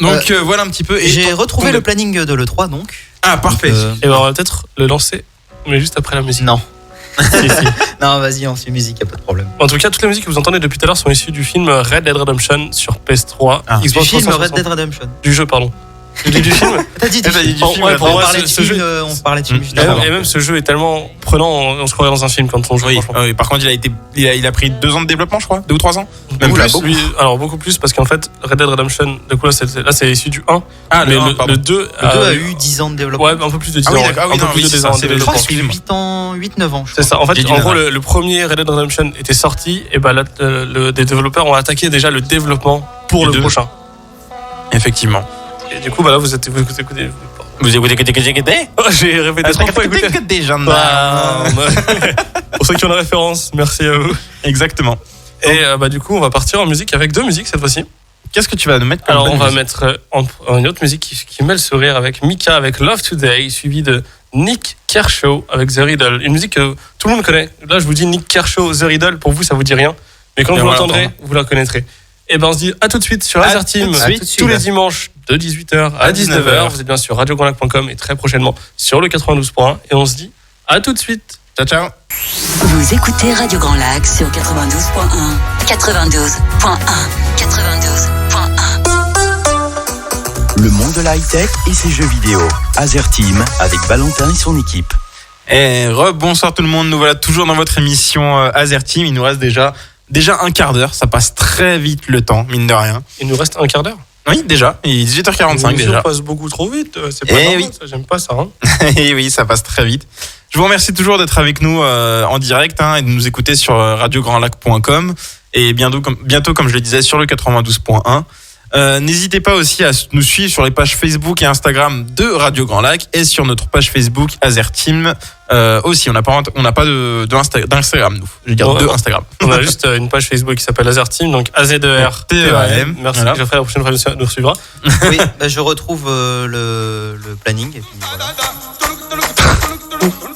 Donc voilà un petit peu. Et j'ai retrouvé le planning de l'E3 donc. Ah parfait. Et on va peut-être le lancer, mais juste après la musique. Non. Si. Non, vas-y, on fait musique, y a pas de problème. En tout cas, toutes les musiques que vous entendez depuis tout à l'heure sont issues du film Red Dead Redemption sur PS3. Du film Red Dead Redemption. Du jeu, pardon. J'ai dit du film. T'as dit du film. Ouais, pour on moi, parlait de film, on parlait de film. Et même ce jeu est tellement prenant, on se croirait dans un film quand on joue. Oui, par contre, il a pris 2 ans de développement, je crois, 2 ou 3 ans. Même plus. Alors beaucoup plus, parce qu'en fait, Red Dead Redemption, du coup là c'est issu du 1. Ah, mais le 2 a eu 10 ans de développement. Ouais, un peu plus de 10 ans. Un peu plus de 10 ans de développement. Je crois que c'est 8 ans, 8-9 ans. C'est ça. En fait, en gros, le premier Red Dead Redemption était sorti, et des développeurs ont attaqué déjà le développement pour le prochain. Effectivement. Et du coup, là, vous écoutez. Vous écoutez. J'ai répété 3 fois. Écoutez des gens. Pour ceux qui ont la référence, merci à vous. Exactement. Et du coup, on va partir en musique avec 2 musiques cette fois-ci. Qu'est-ce que tu vas nous mettre? Alors, on va mettre une autre musique qui met le sourire avec Mika avec Love Today, suivi de Nick Kershaw avec The Riddle. Une musique que tout le monde connaît. Là, je vous dis Nick Kershaw, The Riddle, pour vous, ça vous dit rien. Mais quand vous l'entendrez, vous la connaîtrez. Et on se dit à tout de suite sur Azerteam, tous les dimanches de 18h à 19h. Vous êtes bien sur radiograndlac.com et très prochainement sur le 92.1. Et on se dit à tout de suite. Ciao, ciao. Vous écoutez Radio Grand Lac sur 92.1. 92.1. 92.1. Le monde de la high-tech et ses jeux vidéo. Azerteam avec Valentin et son équipe. Et bonsoir tout le monde, nous voilà toujours dans votre émission Azerteam. Il nous reste déjà un quart d'heure, ça passe très vite le temps, mine de rien. Il nous reste un quart d'heure? Oui, déjà, il est 18h45 déjà. Ça passe beaucoup trop vite, c'est pas normal, ça, j'aime pas ça. Et oui, ça passe très vite. Je vous remercie toujours d'être avec nous en direct et de nous écouter sur radiograndlac.com et bientôt, comme je le disais, sur le 92.1. N'hésitez pas aussi à nous suivre sur les pages Facebook et Instagram de Radio Grand Lac et sur notre page Facebook Azerteam aussi. On n'a pas d'Instagram, nous. Je veux dire deux Instagram. On a juste une page Facebook qui s'appelle Azerteam, donc AZ2RTEAM. Merci, Geoffrey, la prochaine fois nous suivra. Oui, je retrouve le planning et puis voilà.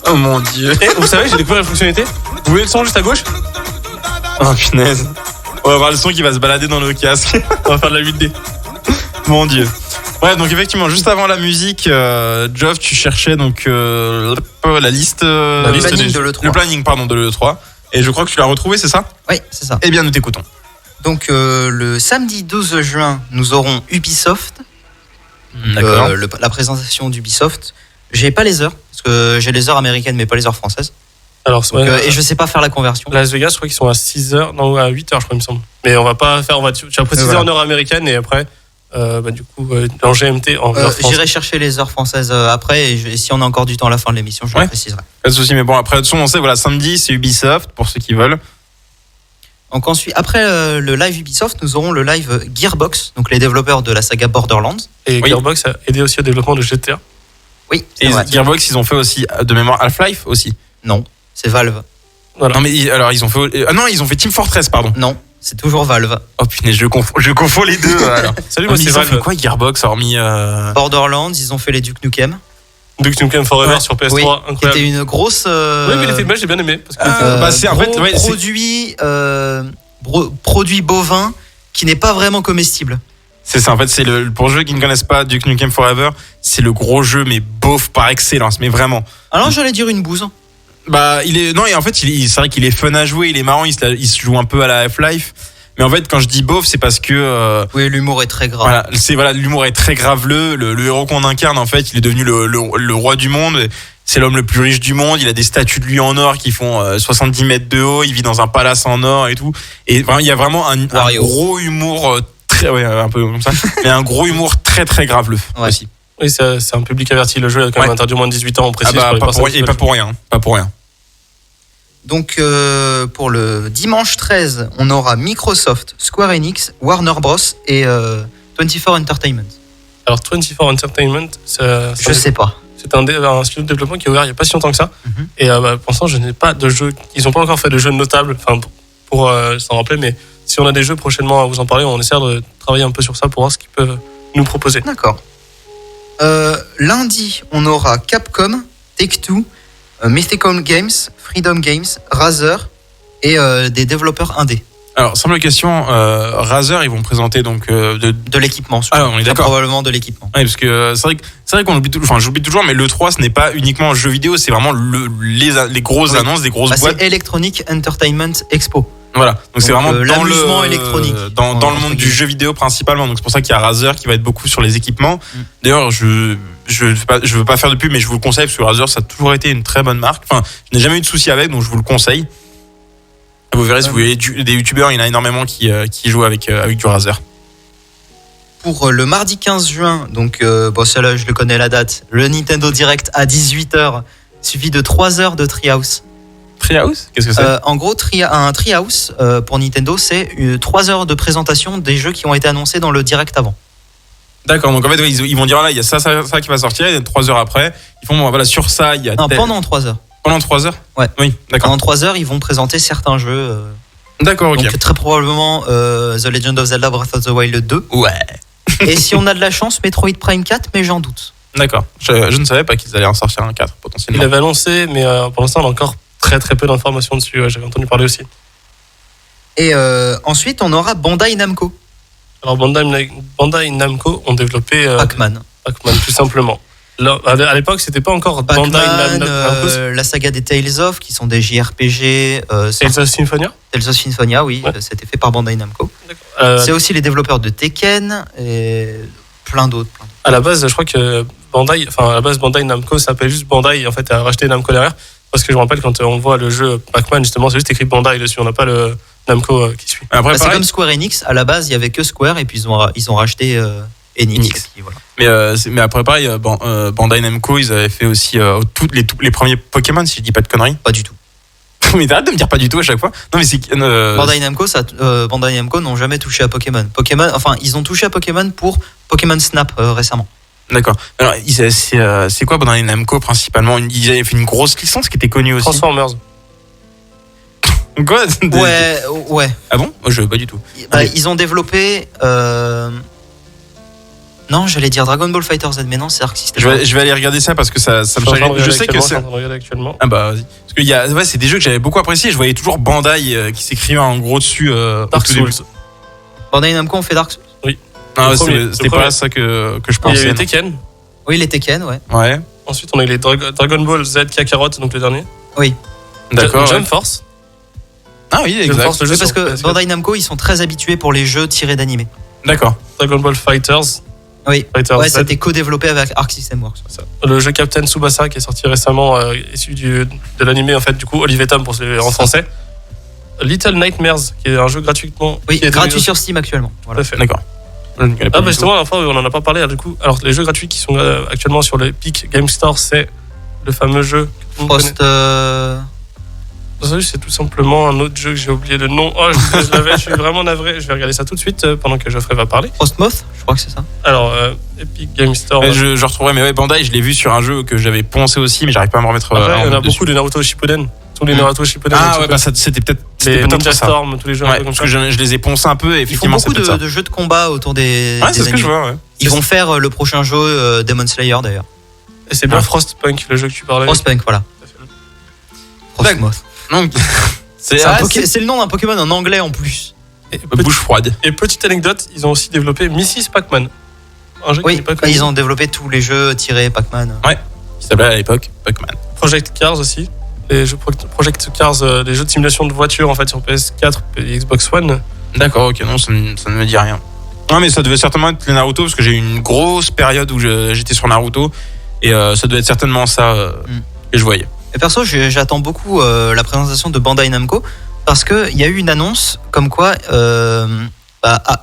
Oh mon dieu. Et vous savez, j'ai découvert une fonctionnalité. Vous voulez le son juste à gauche? Oh punaise. On va voir le son qui va se balader dans le casque. On va faire de la 8D. Mon dieu. Ouais, donc effectivement, juste avant la musique, Geoff, tu cherchais donc la liste, Le planning de l'E3. Le planning, pardon, de l'E3. Et je crois que tu l'as retrouvé, c'est ça? Oui, c'est ça. Eh bien, nous t'écoutons. Donc le samedi 12 juin, nous aurons Ubisoft. D'accord. La présentation d'Ubisoft. J'ai pas les heures, parce que j'ai les heures américaines, mais pas les heures françaises. Alors, Et je sais pas faire la conversion. Las Vegas, je crois qu'ils sont à 6h, non, à 8h, je crois, il me semble. Mais on va pas faire, tu as précisé voilà. en heure américaine et après, du coup, en GMT, en heure française. J'irai chercher les heures françaises après, et si on a encore du temps à la fin de l'émission, je le préciserai. Pas de souci, mais bon, après, de toute façon, on sait, voilà, samedi, c'est Ubisoft, pour ceux qui veulent. Donc ensuite, après le live Ubisoft, nous aurons le live Gearbox, donc les développeurs de la saga Borderlands. Et Gearbox a aidé aussi au développement de GTA. Oui, c'est Et vrai. Gearbox, ils ont fait aussi, de mémoire, Half-Life aussi. Non, c'est Valve. Voilà. Non, mais alors, ils ont fait. Ah non, ils ont fait Team Fortress, pardon. Non, c'est toujours Valve. Oh punaise, je confonds les deux. Alors. Salut, moi, Mais c'est ils ont fait Valve. quoi, Gearbox, hormis. Borderlands, ils ont fait les Duke Nukem. Duke Nukem Forever sur PS3, Oui, qui incroyable. était une grosse. Oui, mais l'effet de match, j'ai bien aimé. Parce que Bah, c'est en fait, ouais, c'est- produit bovin qui n'est pas vraiment comestible. C'est ça, en fait, c'est pour ceux qui ne connaissent pas Duke Nukem Forever, c'est le gros jeu, mais beauf par excellence, mais vraiment. Alors j'allais dire une bouse. Bah, non, et en fait, c'est vrai qu'il est fun à jouer, il est marrant, il se joue un peu à la Half-Life. Mais en fait, quand je dis beauf, c'est parce que. Oui, l'humour est très grave. Voilà, l'humour est très graveleux. Le héros qu'on incarne, en fait, il est devenu le roi du monde. C'est l'homme le plus riche du monde. Il a des statues de lui en or qui font 70 mètres de haut. Il vit dans un palace en or et tout. Et il y a vraiment un gros humour un peu comme ça. Mais un gros humour très très graveleux aussi. oui, c'est un public averti. Le jeu est quand même interdit au moins de 18 ans, on précise. Ah bah, pour les personnes pas pour rien. Pas pour rien. Donc pour le dimanche 13, on aura Microsoft, Square Enix, Warner Bros et 24 Entertainment. Alors 24 Entertainment, Je sais pas. c'est un studio de développement qui est ouvert il n'y a pas si longtemps que ça. Mhm. Et pour l'instant, je n'ai pas de jeu. Ils n'ont pas encore fait de jeux notables, enfin pour s'en rappeler, mais si on a des jeux prochainement à vous en parler, on essaie de travailler un peu sur ça pour voir ce qu'ils peuvent nous proposer. D'accord. Lundi, on aura Capcom, Take-Two, Mythical Games, Freedom Games, Razer et des développeurs indés. Alors, simple question, Razer, ils vont présenter donc De l'équipement. Ah, on est Très d'accord. Probablement de l'équipement. Ouais, parce que c'est vrai qu'on oublie enfin j'oublie toujours, mais l'E3 ce n'est pas uniquement un jeu vidéo, c'est vraiment les grosses annonces, des grosses boîtes. C'est Electronic Entertainment Expo. Voilà, donc c'est vraiment dans l'amusement électronique. dans le monde du jeu vidéo principalement. Donc c'est pour ça qu'il y a Razer qui va être beaucoup sur les équipements. D'ailleurs, je veux pas faire de pub, mais je vous le conseille parce que Razer ça a toujours été une très bonne marque. Enfin, je n'ai jamais eu de souci avec, donc je vous le conseille. Vous verrez si vous voyez des youtubeurs, il y en a énormément qui jouent avec du Razer. Pour le mardi 15 juin, donc celle-là je le connais la date, le Nintendo Direct à 18h, suivi de 3 heures de Treehouse. Treehouse, qu'est-ce que c'est? En gros, un Treehouse pour Nintendo, c'est 3 heures de présentation des jeux qui ont été annoncés dans le Direct avant. D'accord, donc en fait ils vont dire voilà, il y a ça qui va sortir, et 3 heures après, ils font voilà, sur ça, il y a Non, pendant 3 heures. Pendant 3 heures? Ouais. Oui, d'accord. Pendant 3 heures, ils vont présenter certains jeux. D'accord, ok. Donc très probablement The Legend of Zelda Breath of the Wild 2. Ouais. Et si on a de la chance, Metroid Prime 4, mais j'en doute. D'accord. Je ne savais pas qu'ils allaient en sortir un 4 potentiellement. Il avait annoncé, mais pour l'instant, on a encore très très peu d'informations dessus. J'avais entendu parler aussi. Et ensuite, on aura Bandai Namco. Alors Bandai Namco ont développé Pac-Man. Pac-Man, tout simplement. Là, à l'époque, c'était pas encore Bandai Pac-Man, Namco. la saga des Tales of, qui sont des JRPG. Tales of Symphonia. Tales of Symphonia, oui, Ouais. c'était fait par Bandai Namco. C'est aussi les développeurs de Tekken et plein d'autres. À la base, je crois que Bandai Namco s'appelle juste Bandai, en fait, a racheté Namco derrière. Parce que je me rappelle quand on voit le jeu Pac-Man, justement, c'est juste écrit Bandai dessus, on n'a pas le Namco qui suit. Après, C'est comme Square Enix, à la base, il y avait que Square et puis ils ont racheté Enix. Qui, voilà. mais après pareil, Bandai Namco, ils avaient fait aussi les premiers Pokémon, si je dis pas de conneries. Pas du tout. Mais t'arrêtes de me dire pas du tout à chaque fois. Non mais c'est Bandai Namco n'ont jamais touché à Pokémon. Enfin, ils ont touché à Pokémon pour Pokémon Snap récemment. D'accord. Alors c'est quoi Bandai Namco principalement? Ils avaient fait une grosse licence qui était connue aussi. Transformers. Quoi? Ouais. Ah bon? Je pas du tout. Ils ont développé. Non, j'allais dire Dragon Ball Fighter Z, mais non, c'est Arc System. Je vais aller regarder ça parce que ça me chagrine. Je sais que c'est. Actuellement. Ah bah vas-y. Parce que c'est des jeux que j'avais beaucoup appréciés. Je voyais toujours Bandai qui s'écrivait en gros dessus. Dark Souls. Bandai Namco, on fait Dark Souls. Oui. Ah, c'était pas ça que je pensais. Il y a eu Tekken. Oui, les Tekken, ouais. Ouais. Ensuite, on a eu les Dragon Ball Z Kakarot, donc le dernier. Oui. D'accord. Jump Force. Ah oui, exact. Force, Oui, parce que Bandai Namco, ils sont très habitués pour les jeux tirés d'animé. D'accord. Dragon Ball Fighters. Oui. Fighters Ouais, Z. c'était co-développé avec Arc System Works. Ça. Le jeu Captain Tsubasa qui est sorti récemment, issu de l'animé, en fait, du coup, Olive et Tom en français. Little Nightmares, qui est un jeu gratuitement. Oui, gratuit sur Steam actuellement. Voilà. Tout à fait. D'accord. Ah, bah justement, la fois, on en a pas parlé, du coup. Alors, les jeux gratuits qui sont actuellement sur l'Epic Game Store, c'est le fameux jeu. Frost. C'est tout simplement un autre jeu que j'ai oublié le nom. Oh, je l'avais, je suis vraiment navré. Je vais regarder ça tout de suite pendant que Geoffrey va parler. Frostmoth, je crois que c'est ça. Alors, Epic Game Store. Je retrouverai, mais ouais, Bandai, je l'ai vu sur un jeu que j'avais poncé aussi, mais j'arrive pas à me remettre. Après, il y en a beaucoup de Naruto Shippuden. Tous les Naruto Shippuden. Ah ouais, bah c'était peut-être. Les Ninja ça. Storm, tous les jeux. Ouais, parce que je les ai poncés un peu et Ils font effectivement, beaucoup c'est de jeux de combat autour des. Ouais, c'est des ce que je animés. vois, ouais. Ils vont faire le prochain jeu Demon Slayer d'ailleurs. Et c'est bien Frostpunk, le jeu que tu parlais. Frostpunk, voilà. Frostmoth. Donc, C'est le nom d'un Pokémon en anglais en plus. bouche froide. Et petite anecdote, ils ont aussi développé Mrs. Pac-Man. Un jeu qui Oui, n'est pas connu. ils ont développé tous les jeux tirés Pac-Man. Ouais. Qui s'appelait à l'époque Pac-Man. Project Cars aussi. Les jeux Project Cars, les jeux de simulation de voiture en fait sur PS4 et Xbox One. D'accord, ok, non, ça ne me dit rien. Non, mais ça devait certainement être les Naruto parce que j'ai eu une grosse période où j'étais sur Naruto et ça devait être certainement ça que je voyais. Et perso, j'attends beaucoup la présentation de Bandai Namco parce qu'il y a eu une annonce comme quoi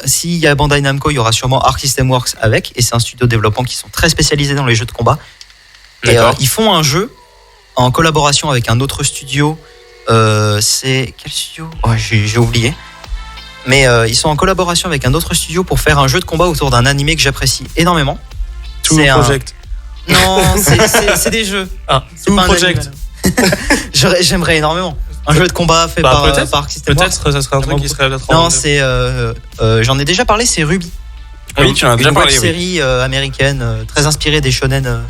s'il y a Bandai Namco, il y aura sûrement Arc System Works avec, et c'est un studio de développement qui sont très spécialisés dans les jeux de combat. Et ils font un jeu en collaboration avec un autre studio. C'est quel studio ? J'ai oublié. Mais ils sont en collaboration avec un autre studio pour faire un jeu de combat autour d'un animé que j'apprécie énormément. True Project. Non, c'est des jeux. Ah, True Project. J'aimerais énormément. Un jeu de combat fait par Arc System Works. Peut-être ça serait un truc qui serait adapté. Non, c'est j'en ai déjà parlé, c'est Ruby. Oui, tu en as déjà parlé. Une série américaine très inspirée des shonen.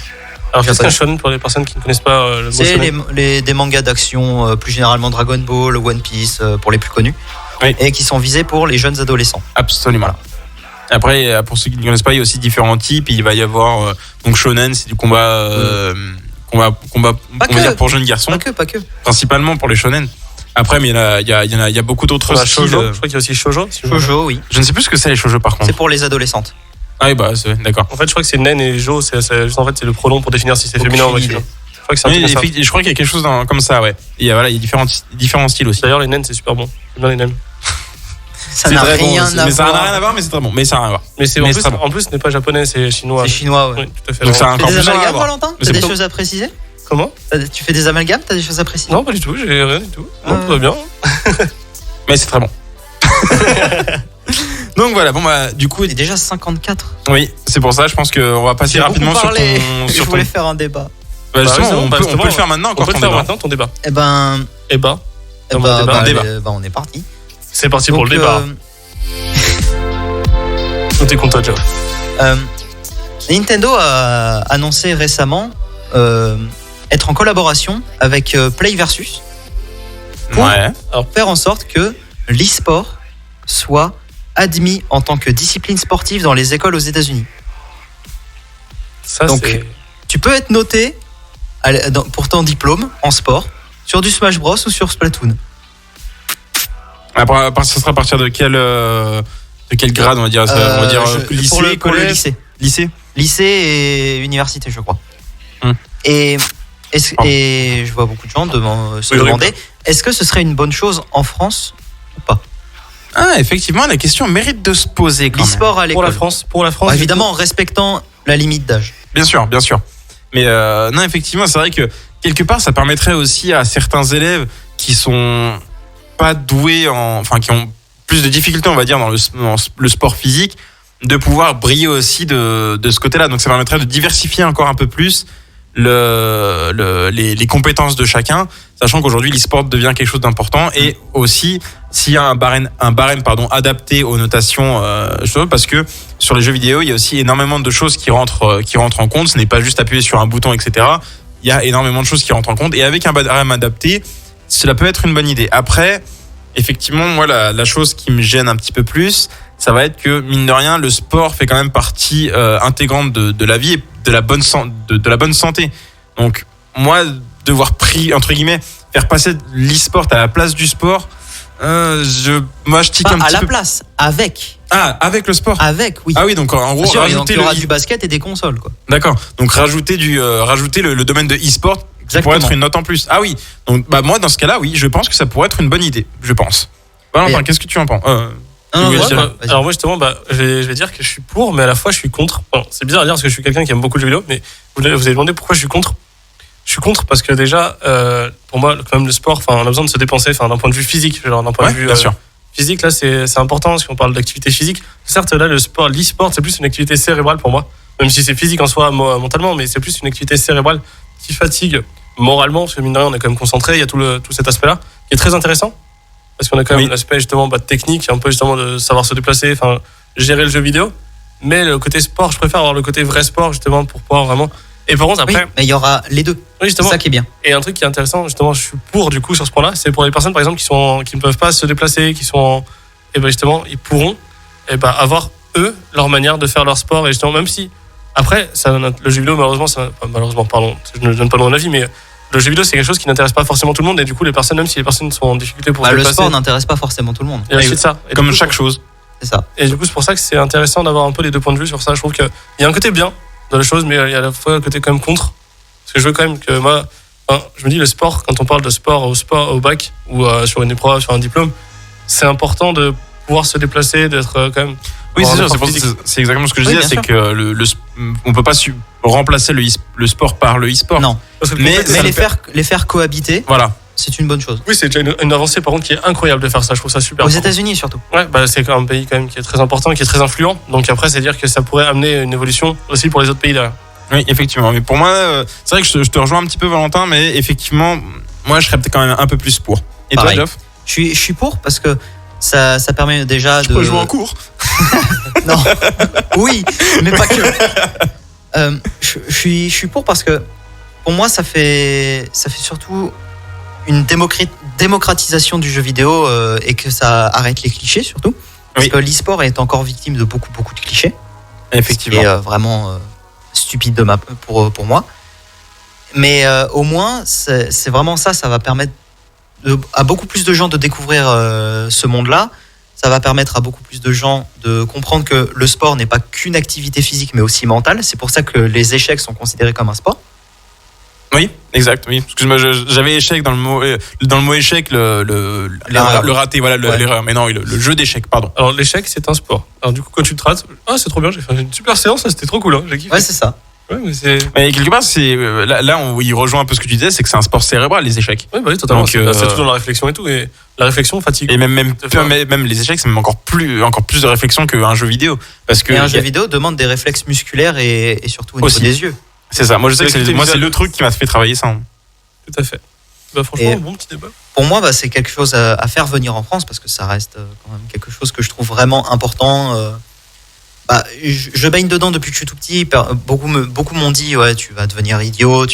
Alors qu'est-ce qu'un shonen pour les personnes qui ne connaissent pas le mot shonen ? C'est des mangas d'action, plus généralement Dragon Ball, One Piece, pour les plus connus, et qui sont visés pour les jeunes adolescents. Absolument. Après, pour ceux qui ne connaissent pas, il y a aussi différents types. Il va y avoir donc shonen, c'est du combat, combat on va dire pour jeunes garçons. Pas que. Principalement pour les shonen. Après, mais il y a beaucoup d'autres styles. Shoujo. Je crois qu'il y a aussi shoujo. Shoujo, oui. Je ne sais plus ce que c'est les shoujo par contre. C'est pour les adolescentes. Ah oui, bah d'accord. En fait, je crois que c'est nen et jo, c'est le pronom pour définir si c'est féminin ou masculin. Je crois que c'est un truc comme ça. Je crois qu'il y a quelque chose comme ça, ouais. Il y a différents styles aussi. D'ailleurs, les nens, c'est super bon. J'aime bien les nens. Ça n'a rien à voir. Mais ça n'a rien à voir, mais c'est très bon. Mais ça n'a rien à voir. Mais en plus, ce n'est pas japonais, c'est chinois. C'est chinois, ouais. Oui, tout à fait. Donc ça a Tu encore fais des plus rien à amalgames, voir. Valentin ? T'as des choses à préciser ? Comment ? Tu fais des amalgames ? T'as des choses à préciser ? Non, pas du tout, j'ai rien du tout. Non, tout va bien. Mais c'est très bon. Donc voilà, bon bah du coup, Il est déjà 54. oui, c'est pour ça, je pense qu'on va passer rapidement sur ton. Je voulais faire un débat. Bah, justement, on peut justement, le faire maintenant On encore peut le ton faire débat. maintenant, ton débat. Eh ben, Débat. on est parti. C'est parti pour Donc, le débat. Tout est content, Joe. Nintendo a annoncé récemment être en collaboration avec Play Versus pour faire en sorte que l'e-sport soit admis en tant que discipline sportive dans les écoles aux États-Unis. Ça, Donc, c'est... tu peux être noté pour ton diplôme en sport sur du Smash Bros ou sur Splatoon. Après, ça sera à partir de quel grade, on va dire, lycée, pour le collège, lycée. Lycée et université, je crois. Et je vois beaucoup de gens se demander, est-ce que ce serait une bonne chose en France ou pas ? Ah, effectivement, la question mérite de se poser quand même. L'e-sport à l'école. Pour la France, Évidemment, en respectant la limite d'âge. Bien sûr. Mais non, effectivement, c'est vrai que quelque part, ça permettrait aussi à certains élèves qui sont pas doués, qui ont plus de difficultés, on va dire, dans le sport physique, de pouvoir briller aussi de ce côté-là. Donc, ça permettrait de diversifier encore un peu plus les compétences de chacun, sachant qu'aujourd'hui l'e-sport devient quelque chose d'important, et aussi s'il y a un barème adapté aux notations, parce que sur les jeux vidéo, il y a aussi énormément de choses qui rentrent en compte. Ce n'est pas juste appuyer sur un bouton, etc. Il y a énormément de choses qui rentrent en compte. Et avec un RAM adapté, cela peut être une bonne idée. Après, effectivement, moi, la chose qui me gêne un petit peu plus, ça va être que, mine de rien, le sport fait quand même partie intégrante de la vie et de la bonne santé. Donc, moi, devoir entre guillemets, faire passer l'e-sport à la place du sport, je tique un petit peu. À la place, avec. Ah, avec le sport. Avec, oui. Ah oui, donc en gros, sûr, rajouter il y aura du basket et des consoles, quoi. D'accord. Donc rajouter le domaine de e-sport qui pourrait être une note en plus. Ah oui. Donc moi dans ce cas-là, oui, je pense que ça pourrait être une bonne idée. Je pense. Valentin, qu'est-ce que tu en penses alors moi justement, je vais dire que je suis pour, mais à la fois je suis contre. Bon, c'est bizarre à dire parce que je suis quelqu'un qui aime beaucoup le jeu vidéo, mais vous avez demandé pourquoi je suis contre. Je suis contre parce que déjà, pour moi, quand même, le sport, on a besoin de se dépenser, d'un point de vue physique, d'un point de vue bien sûr. Physique. Là, c'est important parce qu'on parle d'activité physique. Certes, là, l'e-sport, c'est plus une activité cérébrale pour moi, même si c'est physique en soi, mentalement, mais c'est plus une activité cérébrale qui fatigue moralement, parce que mine de rien, on est quand même concentré. Il y a tout cet aspect-là qui est très intéressant parce qu'on a quand même l'aspect justement technique, un peu justement de savoir se déplacer, gérer le jeu vidéo. Mais le côté sport, je préfère avoir le côté vrai sport justement pour pouvoir vraiment. Et par contre, après. Oui, mais il y aura les deux. Oui, justement. C'est ça qui est bien. Et un truc qui est intéressant, justement, je suis pour du coup sur ce point-là, c'est pour les personnes par exemple qui ne peuvent pas se déplacer, qui sont. Et ben justement, ils pourront avoir eux leur manière de faire leur sport. Et justement, même si. Après, le jeu vidéo, malheureusement, pardon, je ne donne pas mon avis, mais le jeu vidéo, c'est quelque chose qui n'intéresse pas forcément tout le monde. Et du coup, même si les personnes sont en difficulté pour se déplacer. Le sport n'intéresse pas forcément tout le monde. Et c'est ça. Et comme chaque chose. C'est ça. Et du coup, c'est pour ça que c'est intéressant d'avoir un peu les deux points de vue sur ça. Je trouve qu'il y a un côté bien dans la chose, mais il y a à la fois un côté quand même contre. Parce que je veux quand même que moi, je me dis, le sport, quand on parle de sport au bac ou sur une épreuve, sur un diplôme, c'est important de pouvoir se déplacer, d'être quand même. Oui, c'est sûr, c'est exactement ce que je disais, c'est que on peut pas remplacer le sport par le e-sport. Non. Mais les faire cohabiter. Voilà. C'est une bonne chose. Oui, c'est déjà une avancée par contre qui est incroyable de faire ça. Je trouve ça super. Aux États-Unis surtout. Ouais, c'est quand même un pays quand même qui est très important, qui est très influent. Donc après, c'est dire que ça pourrait amener une évolution aussi pour les autres pays derrière. Oui, effectivement. Mais pour moi, c'est vrai que je te rejoins un petit peu, Valentin, mais effectivement, moi, je serais peut-être quand même un peu plus pour. Et pareil. Toi, Geoff ? Je suis pour parce que ça permet déjà de. Je peux jouer en cours. Non. Oui, mais pas que. Je suis pour parce que pour moi, ça fait surtout une démocratisation du jeu vidéo et que ça arrête les clichés surtout. Parce que l'e-sport est encore victime de beaucoup de clichés. Effectivement. Et vraiment stupide pour moi. Mais au moins, c'est vraiment ça va permettre à beaucoup plus de gens de découvrir ce monde-là. Ça va permettre à beaucoup plus de gens de comprendre que le sport n'est pas qu'une activité physique, mais aussi mentale. C'est pour ça que les échecs sont considérés comme un sport. Oui, exact. Oui, excuse-moi, j'avais échec dans le mot échec, le raté, voilà, l'erreur. Mais non, le jeu d'échecs, pardon. Alors l'échec, c'est un sport. Alors du coup, quand tu te rates, c'est trop bien, j'ai fait une super séance, c'était trop cool, hein, j'ai kiffé. Ouais, c'est ça. Ouais, mais quelque part, il rejoint un peu ce que tu disais, c'est que c'est un sport cérébral, les échecs. Oui, totalement. Donc, c'est tout dans la réflexion et tout, et la réflexion fatigue. Et même les échecs, c'est même encore plus de réflexion qu'un jeu vidéo, parce que un jeu vidéo demande des réflexes musculaires et surtout au niveau des yeux. C'est ça. Moi, je sais que c'est le truc qui m'a fait travailler ça. Tout à fait. Franchement, bon petit débat. Pour moi, c'est quelque chose à faire venir en France parce que ça reste quand même quelque chose que je trouve vraiment important. Je baigne dedans depuis que je suis tout petit. Beaucoup m'ont dit, ouais, tu vas devenir idiot.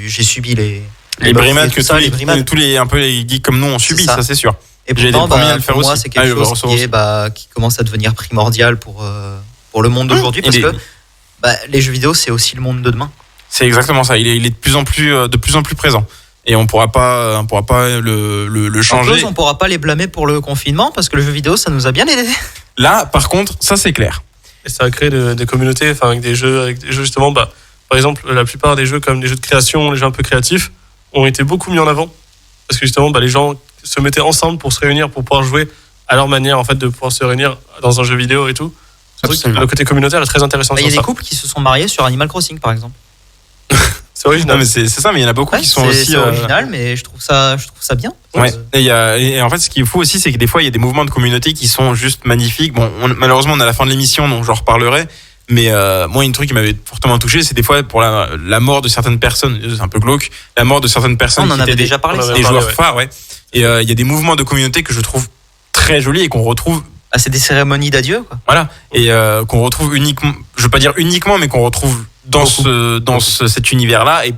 J'ai subi les brimades que tous les un peu les geeks comme nous ont subi, ça c'est sûr. Et pourtant, pour moi, c'est quelque chose qui commence à devenir primordial pour le monde d'aujourd'hui parce que les jeux vidéo, c'est aussi le monde de demain. C'est exactement ça. Il est de plus en plus présent. Et on pourra pas le changer. En plus, on pourra pas les blâmer pour le confinement parce que le jeu vidéo, ça nous a bien aidé. Là, par contre, ça c'est clair. Et ça a créé des communautés, avec des jeux justement. Par exemple, la plupart des jeux comme des jeux de création, les jeux un peu créatifs, ont été beaucoup mis en avant parce que justement, les gens se mettaient ensemble pour se réunir, pour pouvoir jouer à leur manière en fait de pouvoir se réunir dans un jeu vidéo et tout. Le côté communautaire est très intéressant. Il y a des couples qui se sont mariés sur Animal Crossing, par exemple. C'est original. Non, mais c'est ça, mais il y en a beaucoup qui sont aussi. C'est original, mais je trouve ça bien. Ouais. Et en fait, ce qui est fou aussi, c'est que des fois, il y a des mouvements de communauté qui sont juste magnifiques. Bon, malheureusement, on est à la fin de l'émission, donc j'en reparlerai. Mais moi, un truc qui m'avait fortement touché, c'est des fois pour la mort de certaines personnes. C'est un peu glauque. La mort de certaines personnes. On en avait déjà parlé. Des joueurs phares, ouais. Et il y a des mouvements de communauté que je trouve très jolis et qu'on retrouve c'est des cérémonies d'adieu, quoi. Voilà. Et qu'on retrouve uniquement, je veux pas dire uniquement, mais qu'on retrouve dans cet univers-là et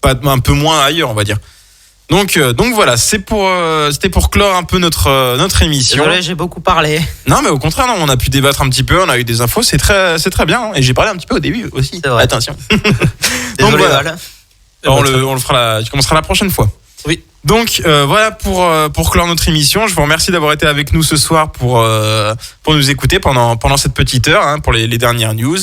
pas un peu moins ailleurs, on va dire. Donc voilà, c'était pour clore un peu notre émission. Désolé, j'ai beaucoup parlé. Non, mais au contraire, non, on a pu débattre un petit peu, on a eu des infos, c'est très bien. Hein. Et j'ai parlé un petit peu au début aussi. C'est vrai. Attention. Désolé, voilà. Val. On le fera tu commenceras la prochaine fois. Oui. Donc voilà pour clore notre émission. Je vous remercie d'avoir été avec nous ce soir pour nous écouter pendant cette petite heure, hein, pour les dernières news.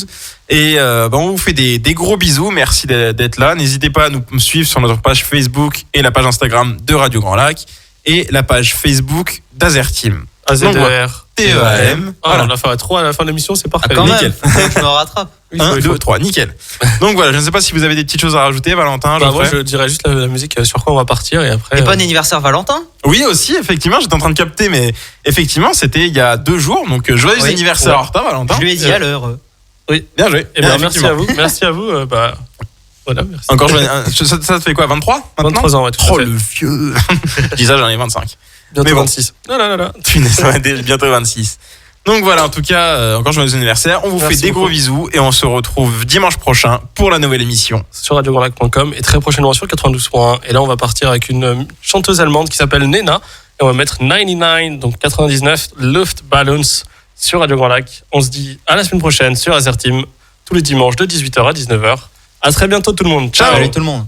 Et on vous fait des gros bisous. Merci d'être là. N'hésitez pas à nous suivre sur notre page Facebook et la page Instagram de Radio Grand Lac et la page Facebook d'Azerteam. AZER. TEAM. Voilà. On a fait 3 à la fin de l'émission, c'est parfait. Quand nickel. même, je me rattrape. 1, 2, 3, nickel. Donc voilà, je ne sais pas si vous avez des petites choses à rajouter, Valentin. Moi, je dirais juste la musique sur quoi on va partir et après. Et bon anniversaire, Valentin. Oui, aussi, effectivement, j'étais en train de capter, mais effectivement, c'était il y a 2 jours, donc joyeux anniversaire en retard, Valentin. Je lui ai dit à l'heure. Oui. Bien joué. Et bien, merci à vous. Merci à vous. Voilà, merci. Encore, ça te fait quoi, 23 maintenant 23 ans, ouais, tout à Oh, fait. le vieux. Je dis ça, j'en ai 25. Bientôt Mais bon. 26. Non, non, non, non. Bientôt 26. Donc voilà, en tout cas, encore joyeux anniversaire. On vous Merci fait des gros beaucoup. bisous et on se retrouve dimanche prochain pour la nouvelle émission. Sur radiograndlac.com et très prochainement sur 92.1. Et là, on va partir avec une chanteuse allemande qui s'appelle Nena. Et on va mettre 99, donc 99, Luftballons sur Radio Grand Lac. On se dit à la semaine prochaine sur Azerteam, tous les dimanches de 18h à 19h. À très bientôt tout le monde. Ciao. Salut tout le monde.